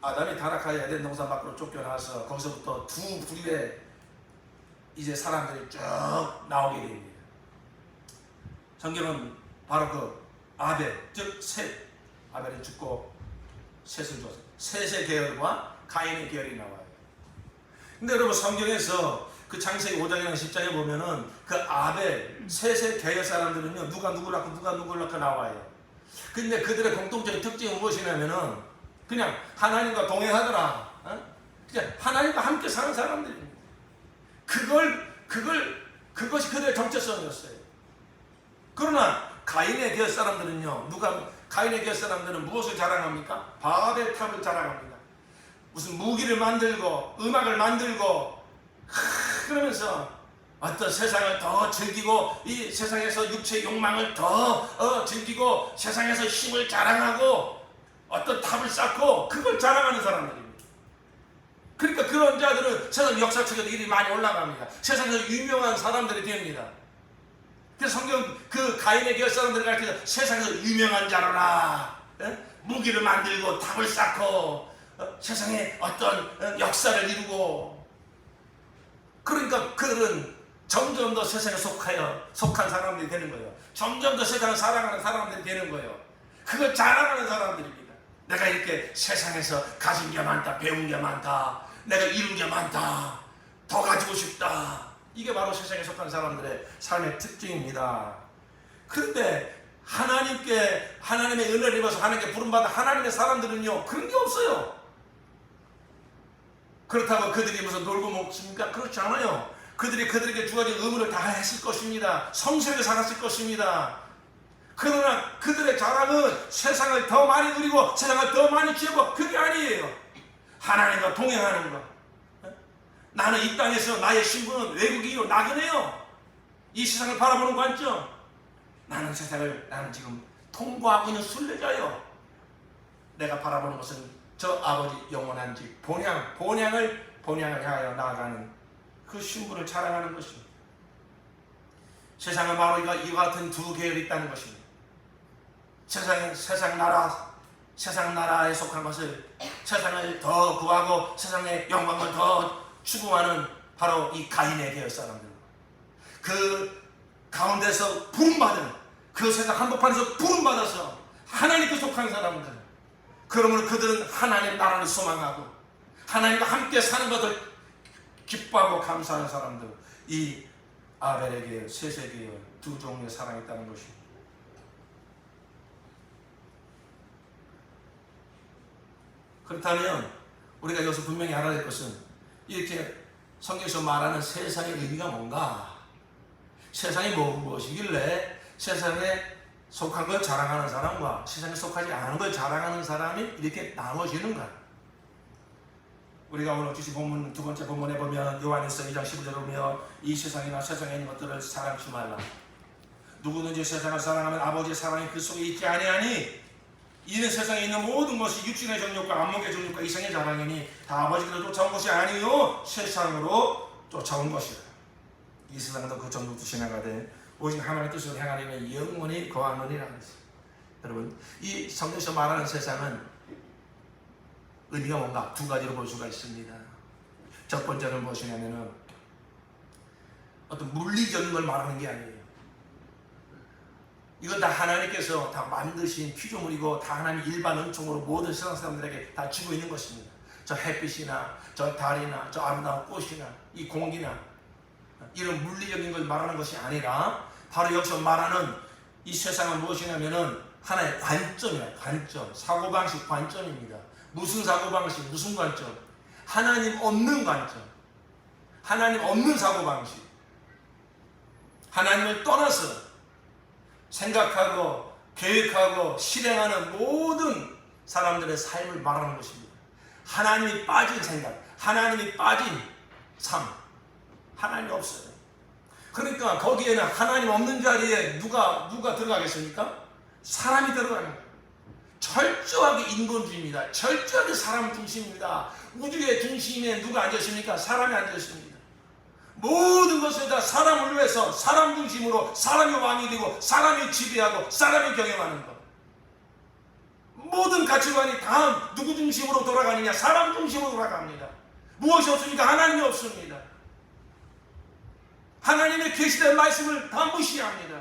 아담이 타락하여 에덴 동산 밖으로 쫓겨나서 거기서부터 두 부류의 이제 사람들이 쭉 나오게 됩니다. 성경은 바로 그 아벨, 즉 셋, 아벨이 죽고 셋을 줬어요. 셋의 계열과 가인의 계열이 나와요. 근데 여러분 성경에서 그 창세기 5장이나 10장에 보면은 그 아벨, 셋의 계열 사람들은요 누가 누구를 낳고 누가 누구를 낳고 나와요. 근데 그들의 공통적인 특징은 무엇이냐면은 그냥 하나님과 동행하더라. 그냥 하나님과 함께 사는 사람들입니다. 그것이 그들의 정체성이었어요. 그러나 가인의 계열 사람들은요, 가인의 계열 사람들은 무엇을 자랑합니까? 바벨 탑을 자랑합니다. 무슨 무기를 만들고 음악을 만들고 그러면서 어떤 세상을 더 즐기고 이 세상에서 육체의 욕망을 더 즐기고 세상에서 힘을 자랑하고 어떤 탑을 쌓고 그걸 자랑하는 사람들입니다. 그러니까 그런 자들은 세상 역사책에도 일이 많이 올라갑니다. 세상에서 유명한 사람들이 됩니다. 그래서 성경 그 가인의 계열 사람들을 가르쳐서 세상에서 유명한 자로라, 무기를 만들고 탑을 쌓고 세상에 어떤 역사를 이루고, 그러니까 그들은 점점 더 세상에 속한 사람들이 되는 거예요. 점점 더 세상을 사랑하는 사람들이 되는 거예요. 그걸 자랑하는 사람들입니다. 내가 이렇게 세상에서 가진 게 많다, 배운 게 많다, 내가 이룬 게 많다, 더 가지고 싶다. 이게 바로 세상에 속한 사람들의 삶의 특징입니다. 그런데 하나님의 은혜를 입어서 하나님께 부름받은 하나님의 사람들은요 그런 게 없어요. 그렇다고 그들이 무슨 놀고 먹습니까? 그렇지 않아요. 그들이 그들에게 주어진 의무를 다 했을 것입니다. 성실하게 살았을 것입니다. 그러나 그들의 자랑은 세상을 더 많이 누리고 세상을 더 많이 취하고 그게 아니에요. 하나님과 동행하는 것. 나는 이 땅에서 나의 신분은 외국인이요 나그네요. 이 세상을 바라보는 관점. 나는 지금 통과하고 있는 순례자요. 내가 바라보는 것은 저 아버지 영원한 집 본향을 향하여 나아가는 그 신분을 자랑하는 것입니다. 세상은 바로 이와 같은 두 계열이 있다는 것입니다. 세상 나라에 속한 것을 세상을 더 구하고 세상의 영광을 더 추구하는 바로 이 가인의 계열 사람들, 그 가운데서 부름받은 그 세상 한복판에서 부름받아서 하나님께 속한 사람들, 그러므로 그들은 하나님 나라를 소망하고 하나님과 함께 사는 것을 기뻐하고 감사하는 사람들, 이 아벨의 계열, 셋의 계열 두 종류의 사랑이 있다는 것입니다. 그렇다면 우리가 여기서 분명히 알아야 될 것은 이렇게 성경에서 말하는 세상의 의미가 뭔가, 세상이 무엇이길래 세상에 속한 걸 자랑하는 사람과 세상에 속하지 않은 걸 자랑하는 사람이 이렇게 나눠지는가. 우리가 오늘 주신 본문 두 번째 본문에 보면 요한일서 2장 15절에 보면 이 세상이나 세상에 있는 것들을 사랑치 말라. 누구든지 세상을 사랑하면 아버지의 사랑이 그 속에 있지 아니하니 이는 세상에 있는 모든 것이 육신의 정욕과 안목의 정욕과 이생의 자랑이니 다 아버지께로 쫓아온 것이 아니요 세상으로 쫓아온 것이라. 이 세상도 그 정욕도 지나가되 오직 하나님의 뜻을 행하려면 영원히 거하느니라. 여러분, 이 성경에서 말하는 세상은 의미가 뭔가 두 가지로 볼 수가 있습니다. 첫 번째는 무엇이냐면은 어떤 물리적인 걸 말하는 게 아니에요. 이건 다 하나님께서 다 만드신 피조물이고 다 하나님 일반 은총으로 모든 세상 사람들에게 다 주고 있는 것입니다. 저 햇빛이나 저 달이나 저 아름다운 꽃이나 이 공기나 이런 물리적인 걸 말하는 것이 아니라 바로 여기서 말하는 이 세상은 무엇이냐면은 하나의 관점이야. 관점, 사고방식 관점입니다. 무슨 사고방식, 무슨 관점? 하나님 없는 관점, 하나님 없는 사고방식, 하나님을 떠나서 생각하고 계획하고 실행하는 모든 사람들의 삶을 말하는 것입니다. 하나님이 빠진 생각, 하나님이 빠진 삶, 하나님이 없어요. 그러니까 거기에는 하나님 없는 자리에 누가 들어가겠습니까? 사람이 들어가는 거예요. 철저하게 인본주의입니다. 철저하게 사람 중심입니다. 우주의 중심에 누가 앉아있습니까? 사람이 앉아있습니다. 모든 것을 다 사람을 위해서 사람 중심으로 사람이 왕이 되고 사람이 지배하고 사람이 경영하는 것. 모든 가치관이 다 누구 중심으로 돌아가느냐? 사람 중심으로 돌아갑니다. 무엇이 없습니까? 하나님이 없습니다. 하나님의 계시된 말씀을 다 무시합니다.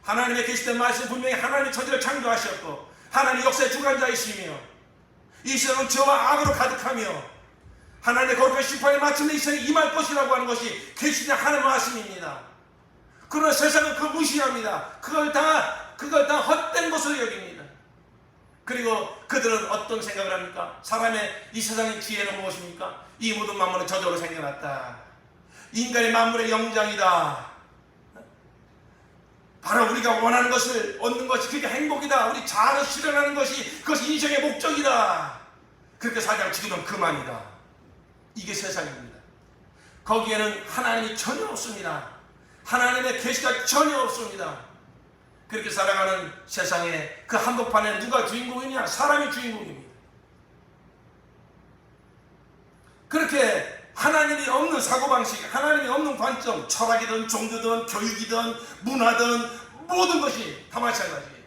하나님의 계시된 말씀 분명히 하나님이 천지를 창조하셨고 하나님 역사의 주관자이시며 이 세상은 죄와 악으로 가득하며 하나님의 거룩한 심판이 마침내 이 세상에 임할 것이라고 하는 것이 계시된 하나님의 말씀입니다. 그러나 세상은 그걸 무시합니다. 그걸 다 헛된 것으로 여깁니다. 그리고 그들은 어떤 생각을 합니까? 사람의 이 세상의 지혜는 무엇입니까? 이 모든 만물은 저절로 생겨났다. 인간의 만물의 영장이다. 바로 우리가 원하는 것을 얻는 것이 그게 행복이다. 우리 자아를 실현하는 것이 그것이 인생의 목적이다. 그렇게 살다가 죽으면 그만이다. 이게 세상입니다. 거기에는 하나님이 전혀 없습니다. 하나님의 계시가 전혀 없습니다. 그렇게 살아가는 세상에 그 한복판에 누가 주인공이냐? 사람이 주인공입니다. 그렇게 하나님이 없는 사고방식, 하나님이 없는 관점, 철학이든 종교든 교육이든 문화든 모든 것이 다 마찬가지예요.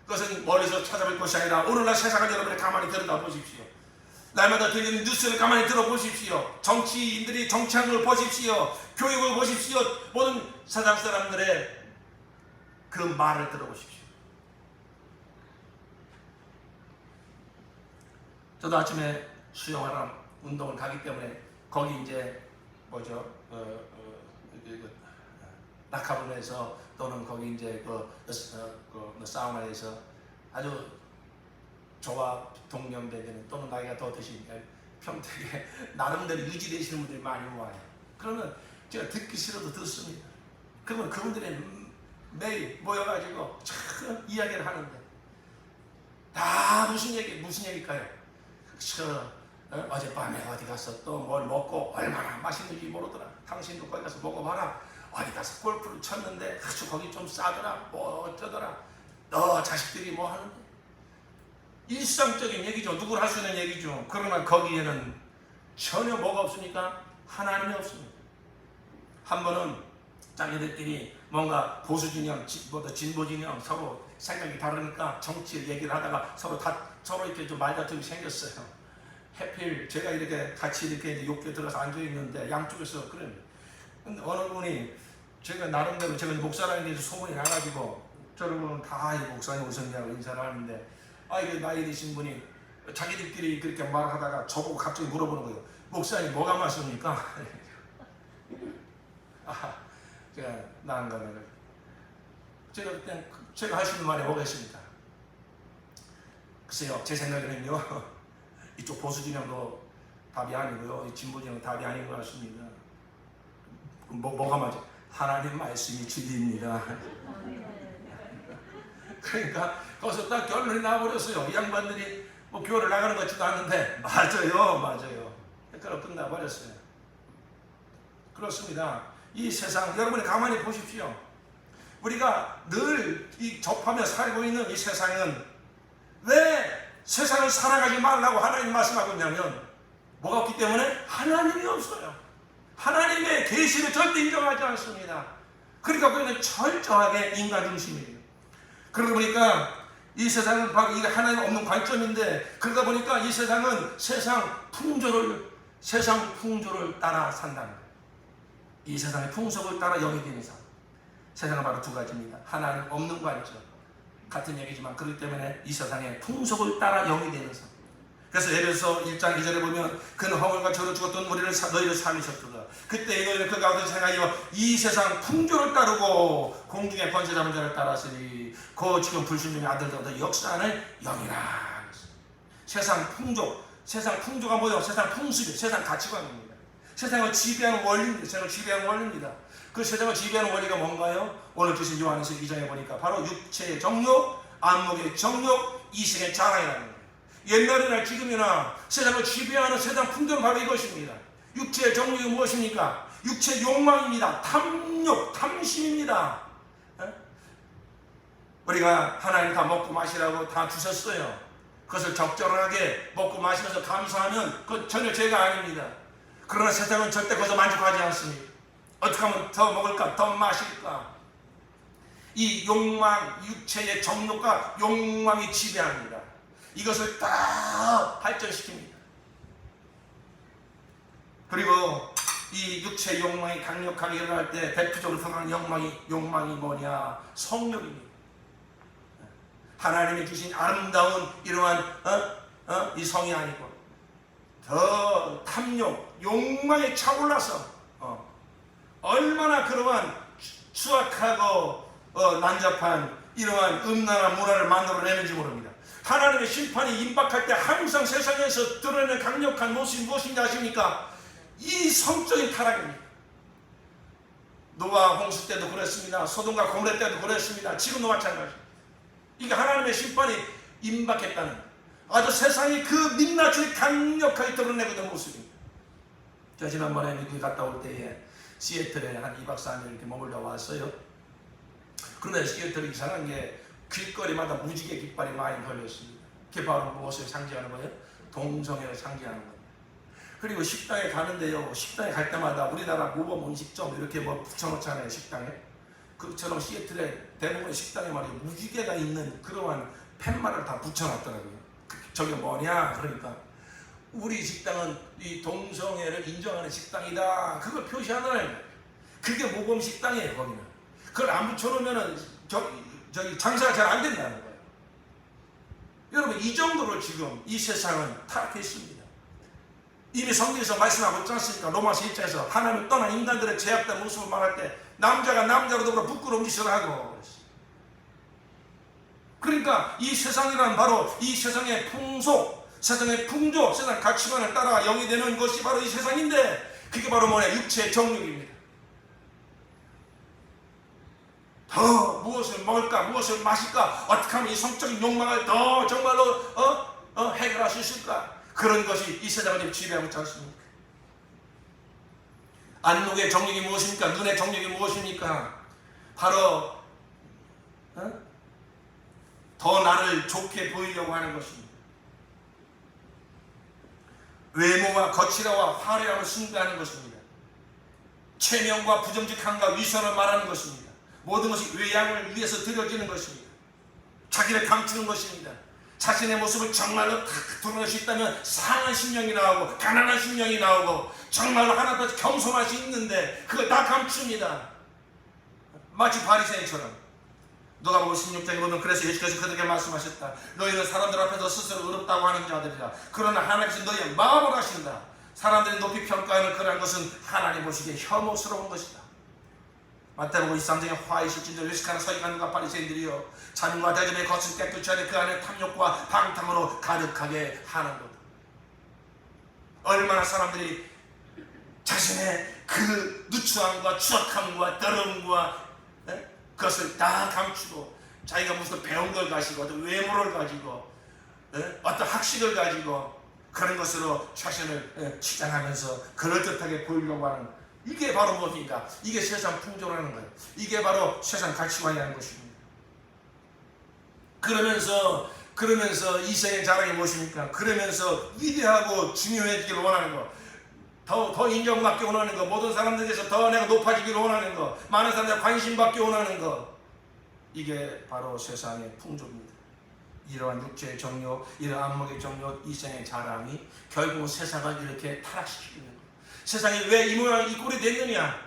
그것은 멀리서 찾아볼 것이 아니라 오늘날 세상을 여러분이 가만히 들여다보십시오. 날마다 들리는 뉴스를 가만히 들어보십시오. 정치인들이 정치하는 걸 보십시오. 교육을 보십시오. 모든 세상 사람들의 그 말을 들어보십시오. 저도 아침에 수영하러 운동을 가기 때문에 거기 이제 낙하분에서 또는 거기 이제 사우나에서 아주 저와 동년배들은 또는 나이가 더 드신 평택에 나름대로 유지되시는 분들이 많이 와요. 그러면 제가 듣기 싫어도 듣습니다. 그러면 그분들이 매일 모여가지고 참 이야기를 하는데 다 무슨 얘기일까요? 어젯밤에 어디 가서 또 뭘 먹고 얼마나 맛있는지 모르더라. 당신도 거기 가서 먹어봐라. 어디 가서 골프를 쳤는데 아주 거기 좀 싸더라. 뭐 어쩌더라. 너 자식들이 뭐 하는데. 일상적인 얘기죠. 누구를 할 수 있는 얘기죠. 그러나 거기에는 전혀 뭐가 없으니까 하나님이 없습니다. 한 번은 자기들끼리 뭔가 보수 진영, 진보 진영 서로 생각이 다르니까 정치 얘기를 하다가 서로 이렇게 좀 말다툼이 생겼어요. 해필 제가 이렇게 같이 이렇게 욕조에 들어가서 앉아 있는데 양쪽에서 그래요. 근데 어느 분이 제가 나름대로 제가 목사라는 게 소문이 나가지고 저러고는 다 목사님 오셨냐고 인사를 하는데 이게 나이 드신 분이 자기들끼리 그렇게 말하다가 저보고 갑자기 물어보는 거예요. 목사님 뭐가 맞습니까? 제가 나은가면 제가 할 수 있는 말이 뭐겠습니까? 글쎄요, 제 생각에는요 이쪽 보수 진영도 답이 아니고요, 이 진보 진영도 답이 아닌 것 같습니다. 뭐가 맞죠? 하나님 말씀이 진리입니다. 그러니까 거기서 딱 결론이 나와버렸어요. 이 양반들이 뭐 교회를 나가는 것 같지도 않는데 맞아요. 그럼 끝나버렸어요. 그렇습니다. 이 세상 여러분이 가만히 보십시오. 우리가 늘 이 접하며 살고 있는 이 세상은 왜 세상을 살아가지 말라고 하나님 말씀하고 있냐면 뭐가 없기 때문에 하나님이 없어요. 하나님의 계시를 절대 인정하지 않습니다. 그러니까 우리는 철저하게 인간 중심이에요. 그러다 보니까 이 세상은 바로 이게 하나님 없는 관점인데 그러다 보니까 이 세상은 세상 풍조를 따라 산다는 거예요. 이 세상의 풍속을 따라 영위되는 삶. 세상은 바로 두 가지입니다. 하나님 없는 관점. 같은 얘기지만 그렇기 때문에 이 세상의 풍속을 따라 영위되는 삶. 그래서 에베소 1장 2절에 보면 그는 허물과 저로 죽었던 너희를 살리셨도다. 그때 너희는 그 가운데 생하여 이 세상 풍조를 따르고 공중의 권세 잡은 자를 따랐으니 그 지금 불순종의 아들들보다 역사하는 영이라. 세상 풍조가 뭐예요? 세상 풍습이에요. 세상 가치관입니다. 세상을 지배하는 원리입니다. 그 세상을 지배하는 원리가 뭔가요? 오늘 주신 요한에서 2장에 보니까 바로 육체의 정욕, 안목의 정욕, 이생의 자랑이라는 거예요. 옛날이나 지금이나 세상을 지배하는 세상 풍조는 바로 이것입니다. 육체의 정욕이 무엇입니까? 육체의 욕망입니다. 탐욕, 탐심입니다. 우리가 하나님 다 먹고 마시라고 다 주셨어요. 그것을 적절하게 먹고 마시면서 감사하면 그건 전혀 죄가 아닙니다. 그러나 세상은 절대 거기서 만족하지 않습니다. 어떻게 하면 더 먹을까? 더 마실까? 이 욕망, 육체의 정욕과 욕망이 지배합니다. 이것을 다 발전시킵니다. 그리고 이 육체의 욕망이 강력하게 일어날 때 대표적으로 드러나는 욕망이 뭐냐? 성욕입니다. 하나님이 주신 아름다운 이러한 이 성이 아니고 더 탐욕, 욕망에 차올라서 얼마나 그러한 추악하고 난잡한 이러한 음란한 문화를 만들어내는지 모릅니다. 하나님의 심판이 임박할 때 항상 세상에서 드러내는 강력한 모습이 무엇인지 아십니까? 이 성적인 타락입니다. 노아 홍수 때도 그랬습니다. 소돔과 고모라 때도 그랬습니다. 지금도 마찬가지입니다. 이게 하나님의 심판이 임박했다는 아주 세상이 그 민낯을 강력하게 드러내거든 모습입니다. 제가 지난번에 미국에 갔다 올 때에 시애틀에 한 2박 3일 이렇게 머물러 왔어요. 그런데 시애틀이 이상한 게 길거리마다 무지개 깃발이 많이 걸렸습니다. 그게 바로 무엇을 상징하는 거예요? 동성애를 상징하는 거예요. 그리고 식당에 가는데요, 식당에 갈 때마다 우리나라 모범 음식점 이렇게 뭐 붙여놓잖아요, 식당에. 그처럼 시애틀에 대부분의 식당에 말이에요, 무지개가 있는 그러한 팻말을 다 붙여놨더라고요. 저게 뭐냐? 그러니까 우리 식당은 이 동성애를 인정하는 식당이다. 그걸 표시하는 그게 모범 식당이에요, 거기는. 그걸 안 붙여놓으면은 저기 장사가 잘 안 된다는 거예요. 여러분, 이 정도로 지금 이 세상은 타락했습니다. 이미 성경에서 말씀하고 있지 않습니까? 로마서 1장에서 하나님을 떠난 인간들의 죄악된 모습을 말할 때 남자가 남자로 더불어 부끄러운 짓을 하고, 그러니까 이 세상이란 바로 이 세상의 풍속, 세상의 풍조, 세상 가치관을 따라 영이 되는 것이 바로 이 세상인데, 그게 바로 뭐냐? 육체의 정욕입니다. 더 무엇을 먹을까, 무엇을 마실까, 어떻게 하면 이 성적인 욕망을 더 정말로 해결할 수 있을까? 그런 것이 이 세상을 지배하고 있지 않습니까? 안목의 정욕이 무엇입니까? 눈의 정욕이 무엇입니까? 바로 더 나를 좋게 보이려고 하는 것입니다. 외모와 거칠어와 화려함을 숭배하는 것입니다. 체면과 부정직함과 위선을 말하는 것입니다. 모든 것이 외양을 위해서 드려지는 것입니다. 자기를 감추는 것입니다. 자신의 모습을 정말로 다 드러낼 수 있다면 상한 심령이 나오고 가난한 심령이 나오고 정말로 하나도 겸손할 수 있는데 그걸 다 감춥니다. 마치 바리새인처럼. 누가복음 16장에 보면 그래서 예수께서 그들에게 말씀하셨다. 너희는 사람들 앞에서 스스로 의롭다고 하는 자들이다. 그러나 하나님께서 너희의 마음을 아신다. 사람들이 높이 평가하는 그러한 것은 하나님 보시기에 혐오스러운 것이다. 마태복음 23장에 화의 실진들 외식하는 서기관과 바리새인들이여 잔과 대접에 겉을 깨끗이 하되 그 안에 탐욕과 방탕으로 가득하게 하는 것. 얼마나 사람들이 자신의 그 누추함과 추악함과 더러움과 그것을 다 감추고 자기가 무슨 배운 걸 가지고 어떤 외모를 가지고 어떤 학식을 가지고 그런 것으로 자신을 치장하면서 그럴듯하게 보이려고 하는, 이게 바로 뭡니까? 이게 세상 풍조라는 거예요. 이게 바로 세상 가치관이라는 것입니다. 그러면서 이 세상의 자랑이 무엇입니까? 그러면서 위대하고 중요해지기를 원하는 거, 더 인정받기 원하는 거, 모든 사람들에게서 더 내가 높아지기를 원하는 거, 많은 사람들 관심 받기 원하는 거, 이게 바로 세상의 풍조입니다. 이러한 육체의 정욕, 이러한 안목의 정욕, 이 세상의 자랑이 결국은 세상을 이렇게 타락시키는 거예요. 세상이 왜 이 모양 이 꼴이 됐느냐?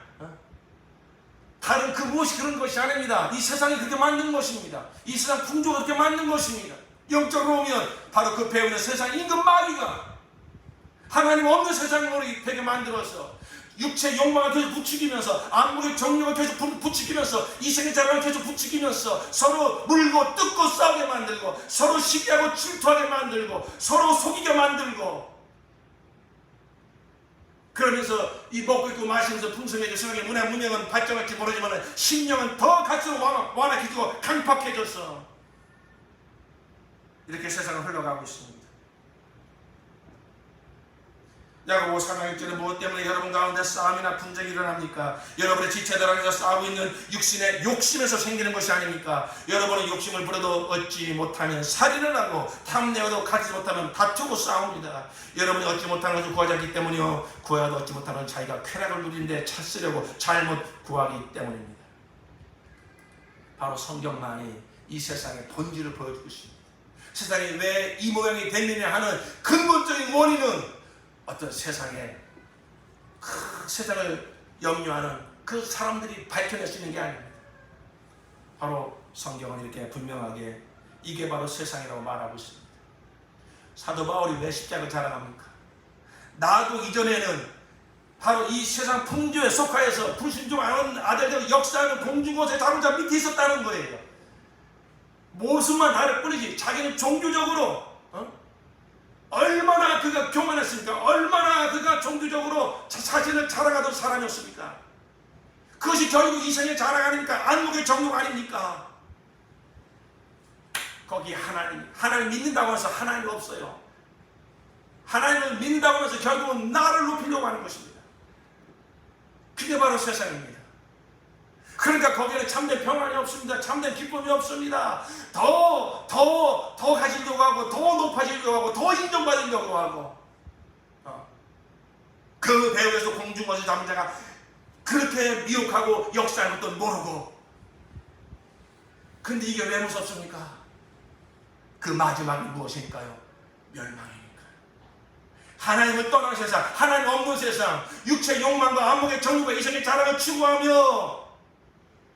다른 그 무엇이 그런 것이 아닙니다. 이 세상이 그렇게 만든 것입니다. 이 세상 풍조가 그렇게 만든 것입니다. 영적으로 오면 바로 그 배우는 세상 임금 마귀가 하나님 없는 세상으로 되게 만들어서 육체 욕망을 계속 부추기면서 안목의 정욕을 계속 부추기면서 이생의 자랑을 계속 부추기면서 서로 물고 뜯고 싸우게 만들고 서로 시기하고 질투하게 만들고 서로 속이게 만들고, 그러면서 이 먹고 있고 마시면서 풍성해지고 세상의 문명은 발전할지 모르지만 심령은 더 갈수록 완악해지고 강팍해져서 이렇게 세상을 흘러가고 있습니다. 야고보 3장 1절에 무엇 때문에 여러분 가운데 싸움이나 분쟁이 일어납니까? 여러분의 지체들 안에서 싸우고 있는 육신의 욕심에서 생기는 것이 아닙니까? 여러분은 욕심을 부려도 얻지 못하면 살인을 하고 탐내어도 가지지 못하면 다투고 싸웁니다. 여러분이 얻지 못하는 것을 구하지 않기 때문이요, 구하여도 얻지 못하는 자기가 쾌락을 누리는데 찾으려고 잘못 구하기 때문입니다. 바로 성경만이 이 세상의 본질을 보여주고 있습니다. 세상이 왜 이 모양이 됐느냐 하는 근본적인 원인은 어떤 세상을 염려하는 그 사람들이 밝혀낼 수 있는 게 아닙니다. 바로 성경은 이렇게 분명하게 이게 바로 세상이라고 말하고 있습니다. 사도 바울이 왜 십자가를 자랑합니까? 나도 이전에는 바로 이 세상 풍조에 속하여서 불순종하는 아들들 역사하는 공중곳에 다른 자 밑에 있었다는 거예요. 모습만 다를 뿐이지 자기는 종교적으로 얼마나 그가 교만했습니까? 얼마나 그가 종교적으로 자신을 자랑하던 사람이었습니까? 그것이 결국 이 생의 자랑 아닙니까? 안목의 정욕 아닙니까? 거기 하나님 믿는다고 해서 하나님 없어요. 하나님을 믿는다고 해서 결국은 나를 높이려고 하는 것입니다. 그게 바로 세상입니다. 그러니까 거기에는 참된 평안이 없습니다. 참된 기쁨이 없습니다. 더 가지려고 하고 더 높아지려고 하고 더 인정받으려고 하고 그 배후에서 공중것을 담은 자가 그렇게 미혹하고 역사하는 것도 모르고. 근데 이게 왜 무섭습니까? 그 마지막이 무엇일까요? 멸망이니까. 하나님을 떠난 세상, 하나님 없는 세상, 육체의 욕망과 안목의 정욕과 이성의 자랑을 추구하며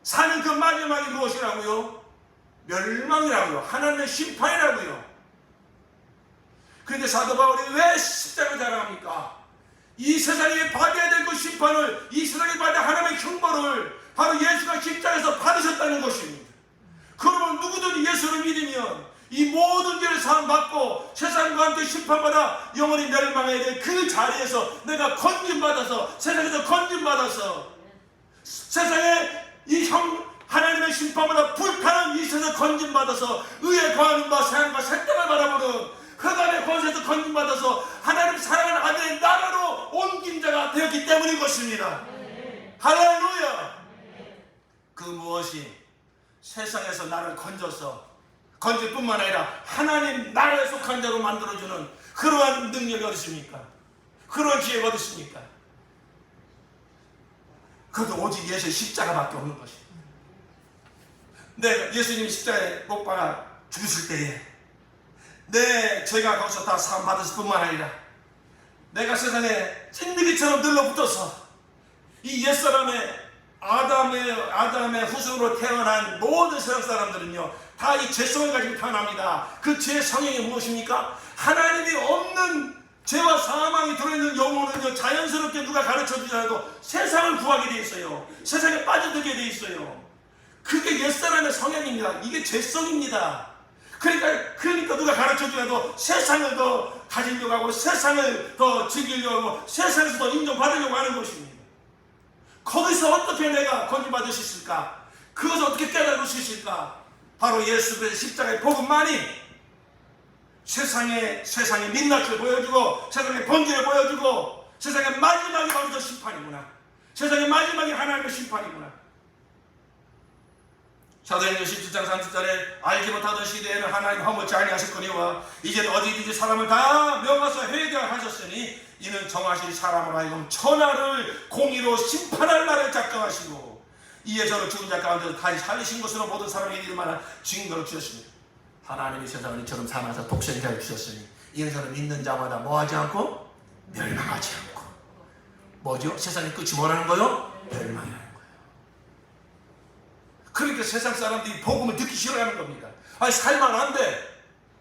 사는 그 마지막이 무엇이라고요? 멸망이라고요. 하나님의 심판이라고요. 그런데 사도 바울이 왜 십자가를 자랑합니까? 이 세상에 받아야 될 그 심판을, 이 세상에 받아야 하나님의 형벌을 바로 예수가 십자가에서 받으셨다는 것입니다. 그러면 누구든지 예수를 믿으면 이 모든 죄를 사함받고 세상과 함께 심판받아 영원히 멸망해야 될 그 자리에서 내가 건진받아서, 세상에서 건진받아서 세상에 하나님의 심판보다 불타는 이 세상에서 건진받아서 의에 거하는 바 세상과 색깔을 바라보는 흑암의 권세에서 건진받아서 하나님 사랑하는 아들의 나라로 옮긴 자가 되었기 때문인 것입니다. 할렐루야. 그 무엇이 세상에서 나를 건질 뿐만 아니라 하나님 나라에 속한 자로 만들어주는 그러한 능력이 어디 있습니까? 그러한 지혜가 어디 있습니까? 그것도 오직 예수의 십자가밖에 없는 것입니다. 예수님이 십자가에 못 박아 죽으실 때에 저희가 거기서 다 사함 받았을 뿐만 아니라 내가 세상에 찐득이처럼 늘러붙어서 이 옛사람의 아담의 후손으로 태어난 모든 세상 사람들은요 다 이 죄성을 가지고 태어납니다. 그 죄의 성향이 무엇입니까? 하나님이 없는 죄와 사망이 들어있는 영혼은요 자연스럽게 누가 가르쳐주지 않아도 세상을 구하게 돼 있어요. 세상에 빠져들게 돼 있어요. 그게 옛사람의 성향입니다. 이게 죄성입니다. 그러니까 누가 가르쳐주라도 세상을 더 가지려고 하고 세상을 더 즐기려고 하고 세상에서 더 인정받으려고 하는 것입니다. 거기서 어떻게 내가 건진받을 수 있을까? 그것을 어떻게 깨달을 수 있을까? 바로 예수 그리스도의 십자가의 복음만이 세상의 민낯을 보여주고 세상의 번제를 보여주고 세상의 마지막이 바로 저 심판이구나. 세상의 마지막이 하나님의 심판이구나. 사도행전 17장 30절에 알지 못하던 시대에는 하나님 허물지 아니하셨거니와 이제는 어디든지 사람을 다 명하사 회개하셨으니 이는 정하실 사람을 하여금 천하를 공의로 심판할 날을 작정하시고 이에 저를 죽은 자 가운데서 다시 살리신 것으로 모든 사람이 이를 만한 증거를 주셨습니다. 하나님이 세상을 이처럼 사랑하사 독생자를 주셨으니 이는 저는 믿는 자마다 뭐하지 않고 멸망하지 않고 뭐죠? 세상의 끝이 뭐라는 거요? 멸망이라는 거예요. 그러니까 세상 사람들이 복음을 듣기 싫어하는 겁니다. 아니 살만 한데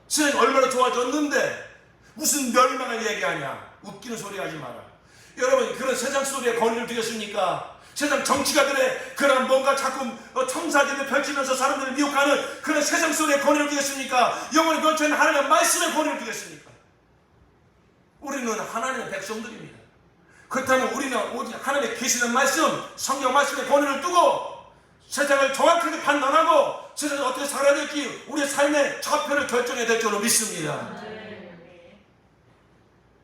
세상이 얼마나 좋아졌는데 무슨 멸망을 얘기하냐. 웃기는 소리 하지 마라. 여러분 그런 세상 소리에 권위를 두겠습니까? 세상 정치가들의 그런 뭔가 자꾸 청사진을 펼치면서 사람들을 미혹하는 그런 세상 소리에 권위를 두겠습니까? 영원히 변치는 하나님의 말씀에 권위를 두겠습니까? 우리는 하나님의 백성들입니다. 그렇다면 우리는 오직 하나님의 계시는 말씀, 성경 말씀에 권위를 두고 세상을 정확하게 판단하고 세상을 어떻게 살아야 될지 우리의 삶의 좌표를 결정해야 될 줄로 믿습니다.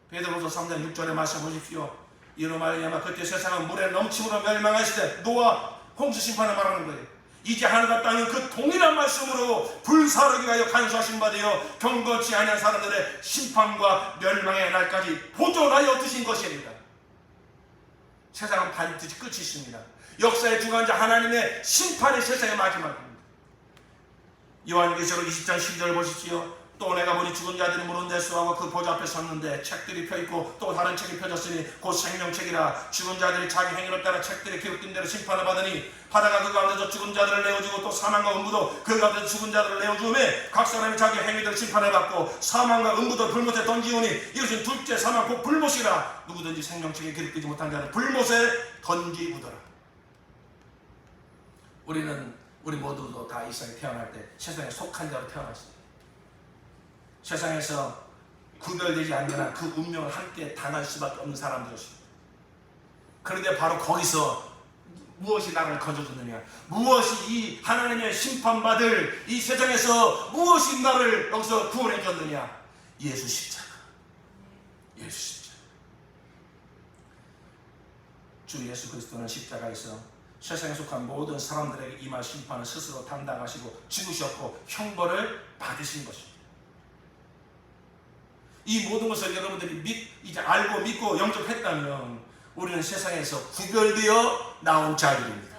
베드로서 3장 6절에 말씀 보십시오. 이로 말미암아 그때 세상은 물에 넘침으로 멸망하실 때 노아 홍수 심판을 말하는 거예요. 이제 하늘과 땅은 그 동일한 말씀으로 불사르기 위하여 간수하신 바 되어 경건치 아니한 사람들의 심판과 멸망의 날까지 보존하여 두신 것입니다. 세상은 반드시 끝이 있습니다. 역사의 주관자 하나님의 심판이 세상의 마지막입니다. 요한계시록 20장 12절 보십시오. 또 내가 보니 죽은 자들이 무는 대수하고 그 보좌 앞에 섰는데 책들이 펴있고 또 다른 책이 펴졌으니 곧 생명책이라. 죽은 자들이 자기 행위를 따라 책들에 기록된 대로 심판을 받으니 바다가 그 가운데서 죽은 자들을 내어주고 또 사망과 음부도 그 가운데서 죽은 자들을 내어주매 각 사람이 자기 행위대로 심판을 받고 사망과 음부도 불못에 던지오니 이것은 둘째 사망 곧 불못이라. 누구든지 생명책에 기록되지 못한 자는 불못에 던지우더라. 우리 모두도 다 이 세상에 태어날 때 세상에 속한 자로 태어났습니다. 세상에서 구별되지 않거나 그 운명을 함께 당할 수밖에 없는 사람들이었습니다. 그런데 바로 거기서 무엇이 나를 건져주느냐, 무엇이 이 하나님의 심판받을 이 세상에서 무엇이 나를 여기서 구원해 줬느냐, 예수 십자가. 예수 십자가. 주 예수 그리스도는 십자가에서 세상에 속한 모든 사람들에게 임할 심판을 스스로 담당하시고 죽으셨고 형벌을 받으신 것입니다. 이 모든 것을 여러분들이 이제 알고 믿고 영접했다면 우리는 세상에서 구별되어 나온 자들입니다.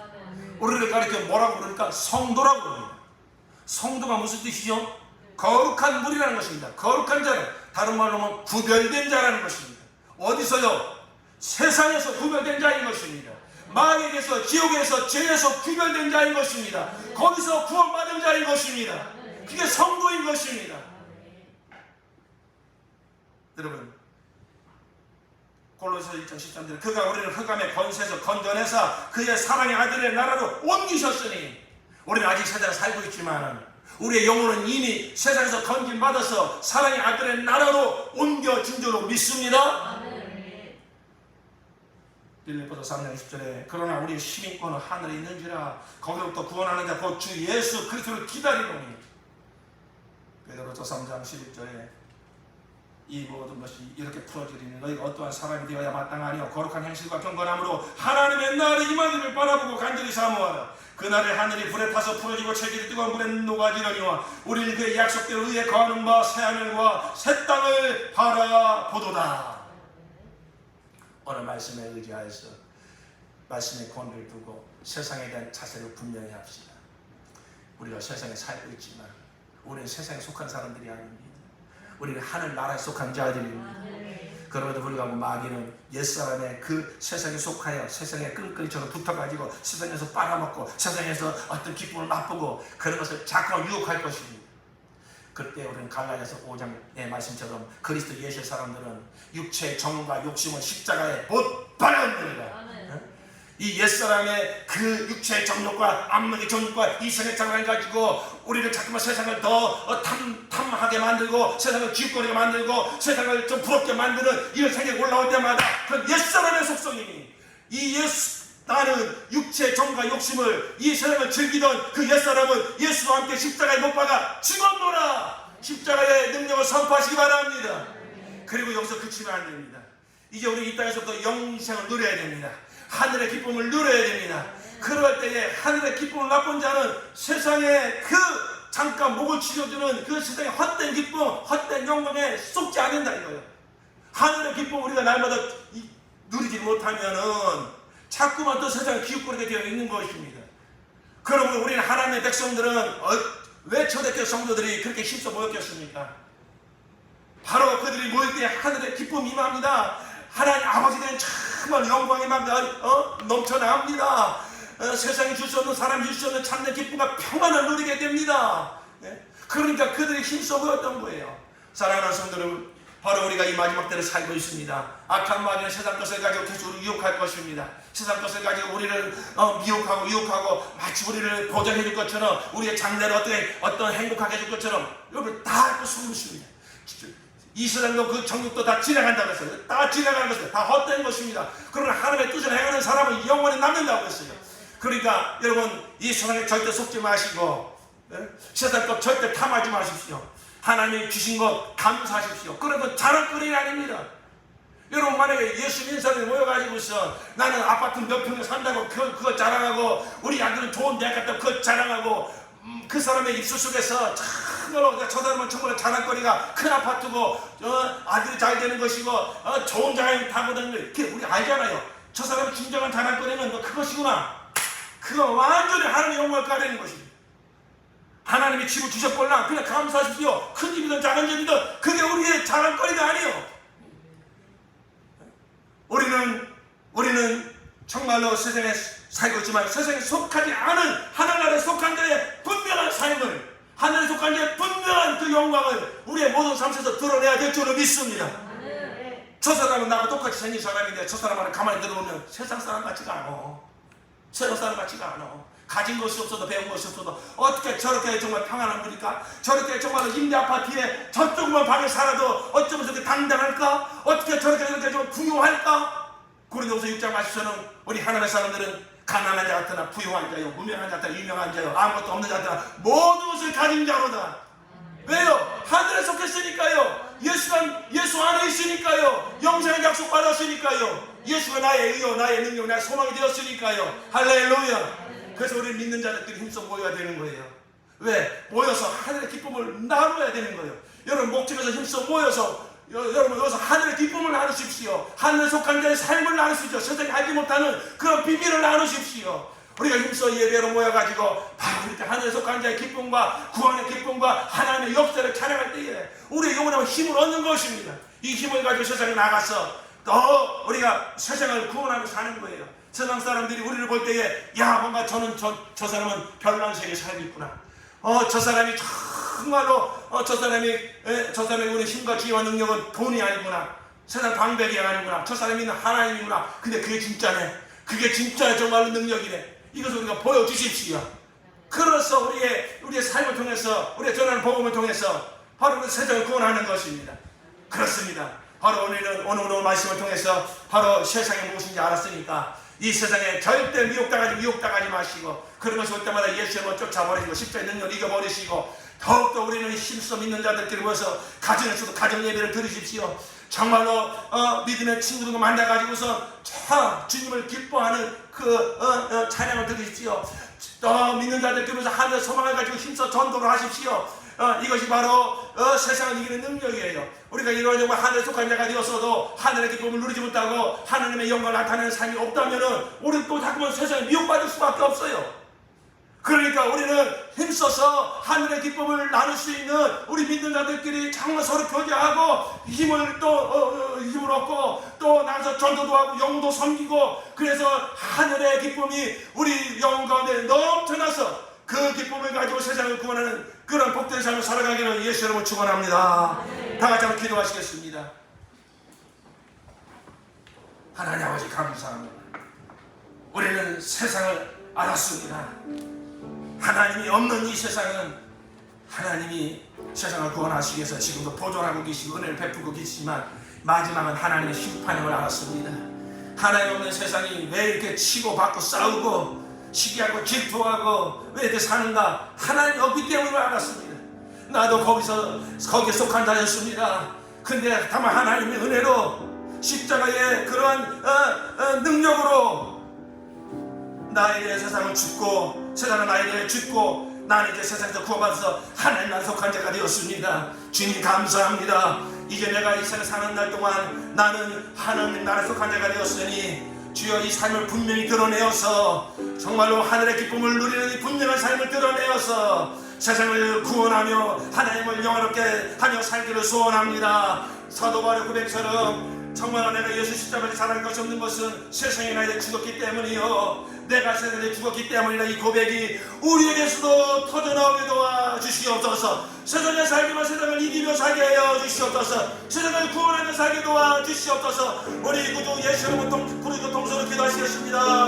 우리를 가리켜 뭐라고 그러니까 성도라고 그럽니다. 성도가 무슨 뜻이죠? 거룩한 물이라는 것입니다. 거룩한 자는 다른 말로 하면 구별된 자라는 것입니다. 어디서요? 세상에서 구별된 자인 것입니다. 마귀에게서, 지옥에서, 죄에서 구별된 자인 것입니다. 거기서 구원받은 자인 것입니다. 그게 성도인 것입니다. 여러분, 골로새서 1장 13절에 그가 우리를 흑암의 권세에서 건져내사 그의 사랑의 아들의 나라로 옮기셨으니, 우리는 아직 세상에 살고 있지만 우리의 영혼은 이미 세상에서 건짐받아서 사랑의 아들의 나라로 옮겨진 줄로 믿습니다. 빌립보서 3장 20절에 그러나 우리의 시민권은 하늘에 있는지라 거기로부터 구원하는 자 곧 주 예수 그리스도를 기다리노니. 베드로서 3장 11절에 이 모든 것이 이렇게 풀어지리니 너희가 어떠한 사람이 되어야 마땅하니요 거룩한 행실과 경건함으로 하나님의 날이 임하기를 바라보고 간절히 사모하라. 그날에 하늘이 불에 타서 풀어지고 체질이 뜨거운 물에 녹아지려니와 우리는 그의 약속대로 의에 거하는 바 새하늘과 새 땅을 바라보도다. 오늘 말씀에 의지하여서 말씀의 권위를 두고 세상에 대한 자세를 분명히 합시다. 우리가 세상에 살고 있지만 우리는 세상에 속한 사람들이 아닙니다. 우리는 하늘 나라에 속한 자들입니다. 그러므로 우리가 마귀는 옛사람의 그 세상에 속하여 세상에 끈끈이처럼 붙어가지고 세상에서 빨아먹고 세상에서 어떤 기쁨을 맛보고 그런 것을 자꾸 유혹할 것입니다. 그때 우리는 갈라디아서 5장의 말씀처럼 그리스도 예수의 사람들은 육체의 정과 욕심은 십자가에 못 박았느니라. 이 옛사람의 그 육체의 정욕과 안목의 정욕과 이성의 장을 가지고 우리를 자꾸만 세상을 더 탐하게 만들고 세상을 기웃거리게 만들고 세상을 좀 부럽게 만드는 이런 생각이 올라올 때마다 그 옛사람의 속성이니 나는 육체의 정과 욕심을 이 세상을 즐기던 그 옛사람은 예수와 함께 십자가에 못 박아 죽었노라. 십자가의 능력을 선포하시기 바랍니다. 그리고 여기서 그치면 안 됩니다. 이제 우리 이 땅에서부터 영생을 누려야 됩니다. 하늘의 기쁨을 누려야 됩니다. 그럴 때에 하늘의 기쁨을 맛본 자는 세상에 그 잠깐 목을 치료주는 그 세상의 헛된 기쁨, 헛된 영광에 쏟지 않는다 이거예요. 하늘의 기쁨 우리가 날마다 누리지 못하면은 자꾸만 또 세상을 기웃거리게 되어 있는 것입니다. 그러므로 우리는 하나님의 백성들은 왜 초대교회 성도들이 그렇게 힘써 모였겠습니까? 바로 그들이 모일 때 하늘의 기쁨이 임합니다. 하나님 아버지들은 정말 영광이 막 넘쳐납니다. 세상이 줄 수 없는 사람이 줄 수 없는 참된 기쁨과 평안을 누리게 됩니다. 그러니까 그들이 힘써 모였던 거예요. 사랑하는 성도들, 바로 우리가 이 마지막 때를 살고 있습니다. 악한 마귀는 세상 것을 가지고 계속 우리를 유혹할 것입니다. 세상 것을 가지고 우리를 미혹하고 유혹하고 마치 우리를 보장해 줄 것처럼 우리의 장래를 어떤 행복하게 해줄 것처럼 여러분 다 속임수입니다. 이 세상도 그 정욕도 다 지나간다고 했어요. 다 지나가는 것은 다 헛된 것입니다. 그러나 하나님의 뜻을 행하는 사람은 영원히 남는다고 했어요. 그러니까 여러분 이 세상에 절대 속지 마시고 세상 것 절대 탐하지 마십시오. 하나님이 주신 것 감사하십시오. 그러면 자랑거리는 아닙니다. 여러분 만약에 예수 믿는 사람이 모여가지고서 나는 아파트 몇 평에 산다고 그거 자랑하고 우리 아들은 좋은 대학 갔다고 그거 자랑하고 그 사람의 입술 속에서 참으로 저 사람은 정말 자랑거리가 큰 아파트고 아들이 잘 되는 것이고 좋은 자랑이 타고 다니는 거 우리 알잖아요. 저 사람의 진정한 자랑거리는 그것이구나. 그거 완전히 하나님의 영광을 가리는 것입니다. 하나님이 집을 주셨거나 그냥 감사하십시오. 큰 집이든 작은 집이든 그게 우리의 자랑거리가 아니에요. 우리는 정말로 세상에 살고 있지만 세상에 속하지 않은 하늘나라에 속한 자의 분명한 삶을, 하늘에 속한 자의 분명한 그 영광을 우리의 모든 삶에서 드러내야 될 줄로 믿습니다. 저 사람은 나하고 똑같이 생긴 사람인데 저 사람을 가만히 들어보면 세상 사람 같지가 않아. 세상 사람 같지가 않아. 가진 것이 없어도 배운 것이 없어도 어떻게 저렇게 정말 평안한 분일까? 저렇게 정말 임대 아파트에 저쪽만 방에 살아도 어쩌면 저렇게 당당할까? 어떻게 저렇게 좀 부유할까? 고린도후서 6장 말씀처럼 우리 하나님의 사람들은 가난한 자 같으나 부유한 자요, 무명한 자 같으나 유명한 자요, 아무것도 없는 자 같으나 모든 것을 가진 자로다. 왜요? 하늘에 속했으니까요. 예수 안에 있으니까요. 영생의 약속 받았으니까요. 예수가 나의 의요, 나의 능력, 나의 소망이 되었으니까요. 할렐루야. 그래서 우리 믿는 자들끼리 힘써 모여야 되는 거예요. 왜? 모여서 하늘의 기쁨을 나눠야 되는 거예요. 여러분 목적에서 힘써 모여서 여러분 여기서 하늘의 기쁨을 나누십시오. 하늘에 속한 자의 삶을 나누십시오. 세상에 알지 못하는 그런 비밀을 나누십시오. 우리가 힘써 예배로 모여가지고 바로 이렇게 하늘에 속한 자의 기쁨과 구원의 기쁨과 하나님의 역사를 찬양할 때에 우리의 영혼에 힘을 얻는 것입니다. 이 힘을 가지고 세상에 나가서 또 우리가 세상을 구원하고 사는 거예요. 세상 사람들이 우리를 볼 때에 야 뭔가 저 사람은 별난 세계에 살고 있구나. 저 사람이 정말로 저 사람의 우리 힘과 지혜와 능력은 돈이 아니구나. 세상 방백이 아니구나. 저 사람이 있는 하나님이구나. 근데 그게 진짜네. 그게 진짜 정말로 능력이네. 이것을 우리가 보여주십시오. 그래서 우리의 삶을 통해서 우리의 전하는 복음을 통해서 바로 그 세상을 구원하는 것입니다. 그렇습니다. 바로 오늘 말씀을 통해서 바로 세상이 무엇인지 알았으니까 이 세상에 절대 미혹당하지 마시고 그런 것이 올 때마다 예수님을 쫓아버리시고 십자의 능력을 이겨버리시고 더욱더 우리는 힘써 믿는 자들끼리 모여서 가정에서도 가정 예배를 드리십시오. 정말로 믿음의 친구들과 만나가지고서 주님을 기뻐하는 그 찬양을 드리십시오. 또 믿는 자들끼리 모여서 하늘의 소망을 가지고 힘써 전도를 하십시오. 이것이 바로 세상을 이기는 능력이에요. 우리가 이런 정말 하늘에 속한 자가 되었어도 하늘의 기쁨을 누리지 못하고 하나님의 영광을 나타내는 삶이 없다면은 우리는 또 자꾸만 세상에 미혹받을 수밖에 없어요. 그러니까 우리는 힘써서 하늘의 기쁨을 나눌 수 있는 우리 믿는 자들끼리 정말 서로 교제하고 힘을 얻고 또 나가서 전도도 하고 영도 섬기고 그래서 하늘의 기쁨이 우리 영혼 가운데 넘쳐나서 그 기쁨을 가지고 세상을 구원하는 그런 복된 삶을 살아가기를 예수 이름으로 축원합니다. 다 같이 한번 기도하시겠습니다. 하나님 아버지 감사합니다. 우리는 세상을 알았습니다. 하나님이 없는 이 세상은 하나님이 세상을 구원하시기 위해서 지금도 보존하고 계시고 은혜를 베푸고 계시지만 마지막은 하나님의 심판인 걸 알았습니다. 하나님 없는 세상이 왜 이렇게 치고 받고 싸우고 시기하고 질투하고 왜 이렇게 사는가? 하나님이 없기 때문에 알았습니다. 나도 거기에 속한 자였습니다. 근데 다만 하나님의 은혜로 십자가의 그러한 능력으로 나에 대해 세상을 죽고 세상은 나에 대해 죽고 나는 이제 세상에서 구원받아서 하나님 나라 속한 자가 되었습니다. 주님 감사합니다. 이제 내가 이 세상에 사는 날 동안 나는 하나님 나라 속한 자가 되었으니 주여 이 삶을 분명히 드러내어서 정말로 하늘의 기쁨을 누리는 이 분명한 삶을 드러내어서 세상을 구원하며 하나님을 영화롭게 하며 살기를 소원합니다. 사도 바울 고백처럼 정말 내가 예수 십자가를 사랑할 것이 없는 것은 세상에 나에게 죽었기 때문이요 내가 세상에 죽었기 때문이라. 이 고백이 우리에게서도 터져나오게 도와주시옵소서. 세상에 살기만 세상을 이기며 살게 하여 주시옵소서. 세상을 구원하며 살게 도와주시옵소서. 우리 구주 예수 이름으로 부르짖고 통성으로 기도하시겠습니다.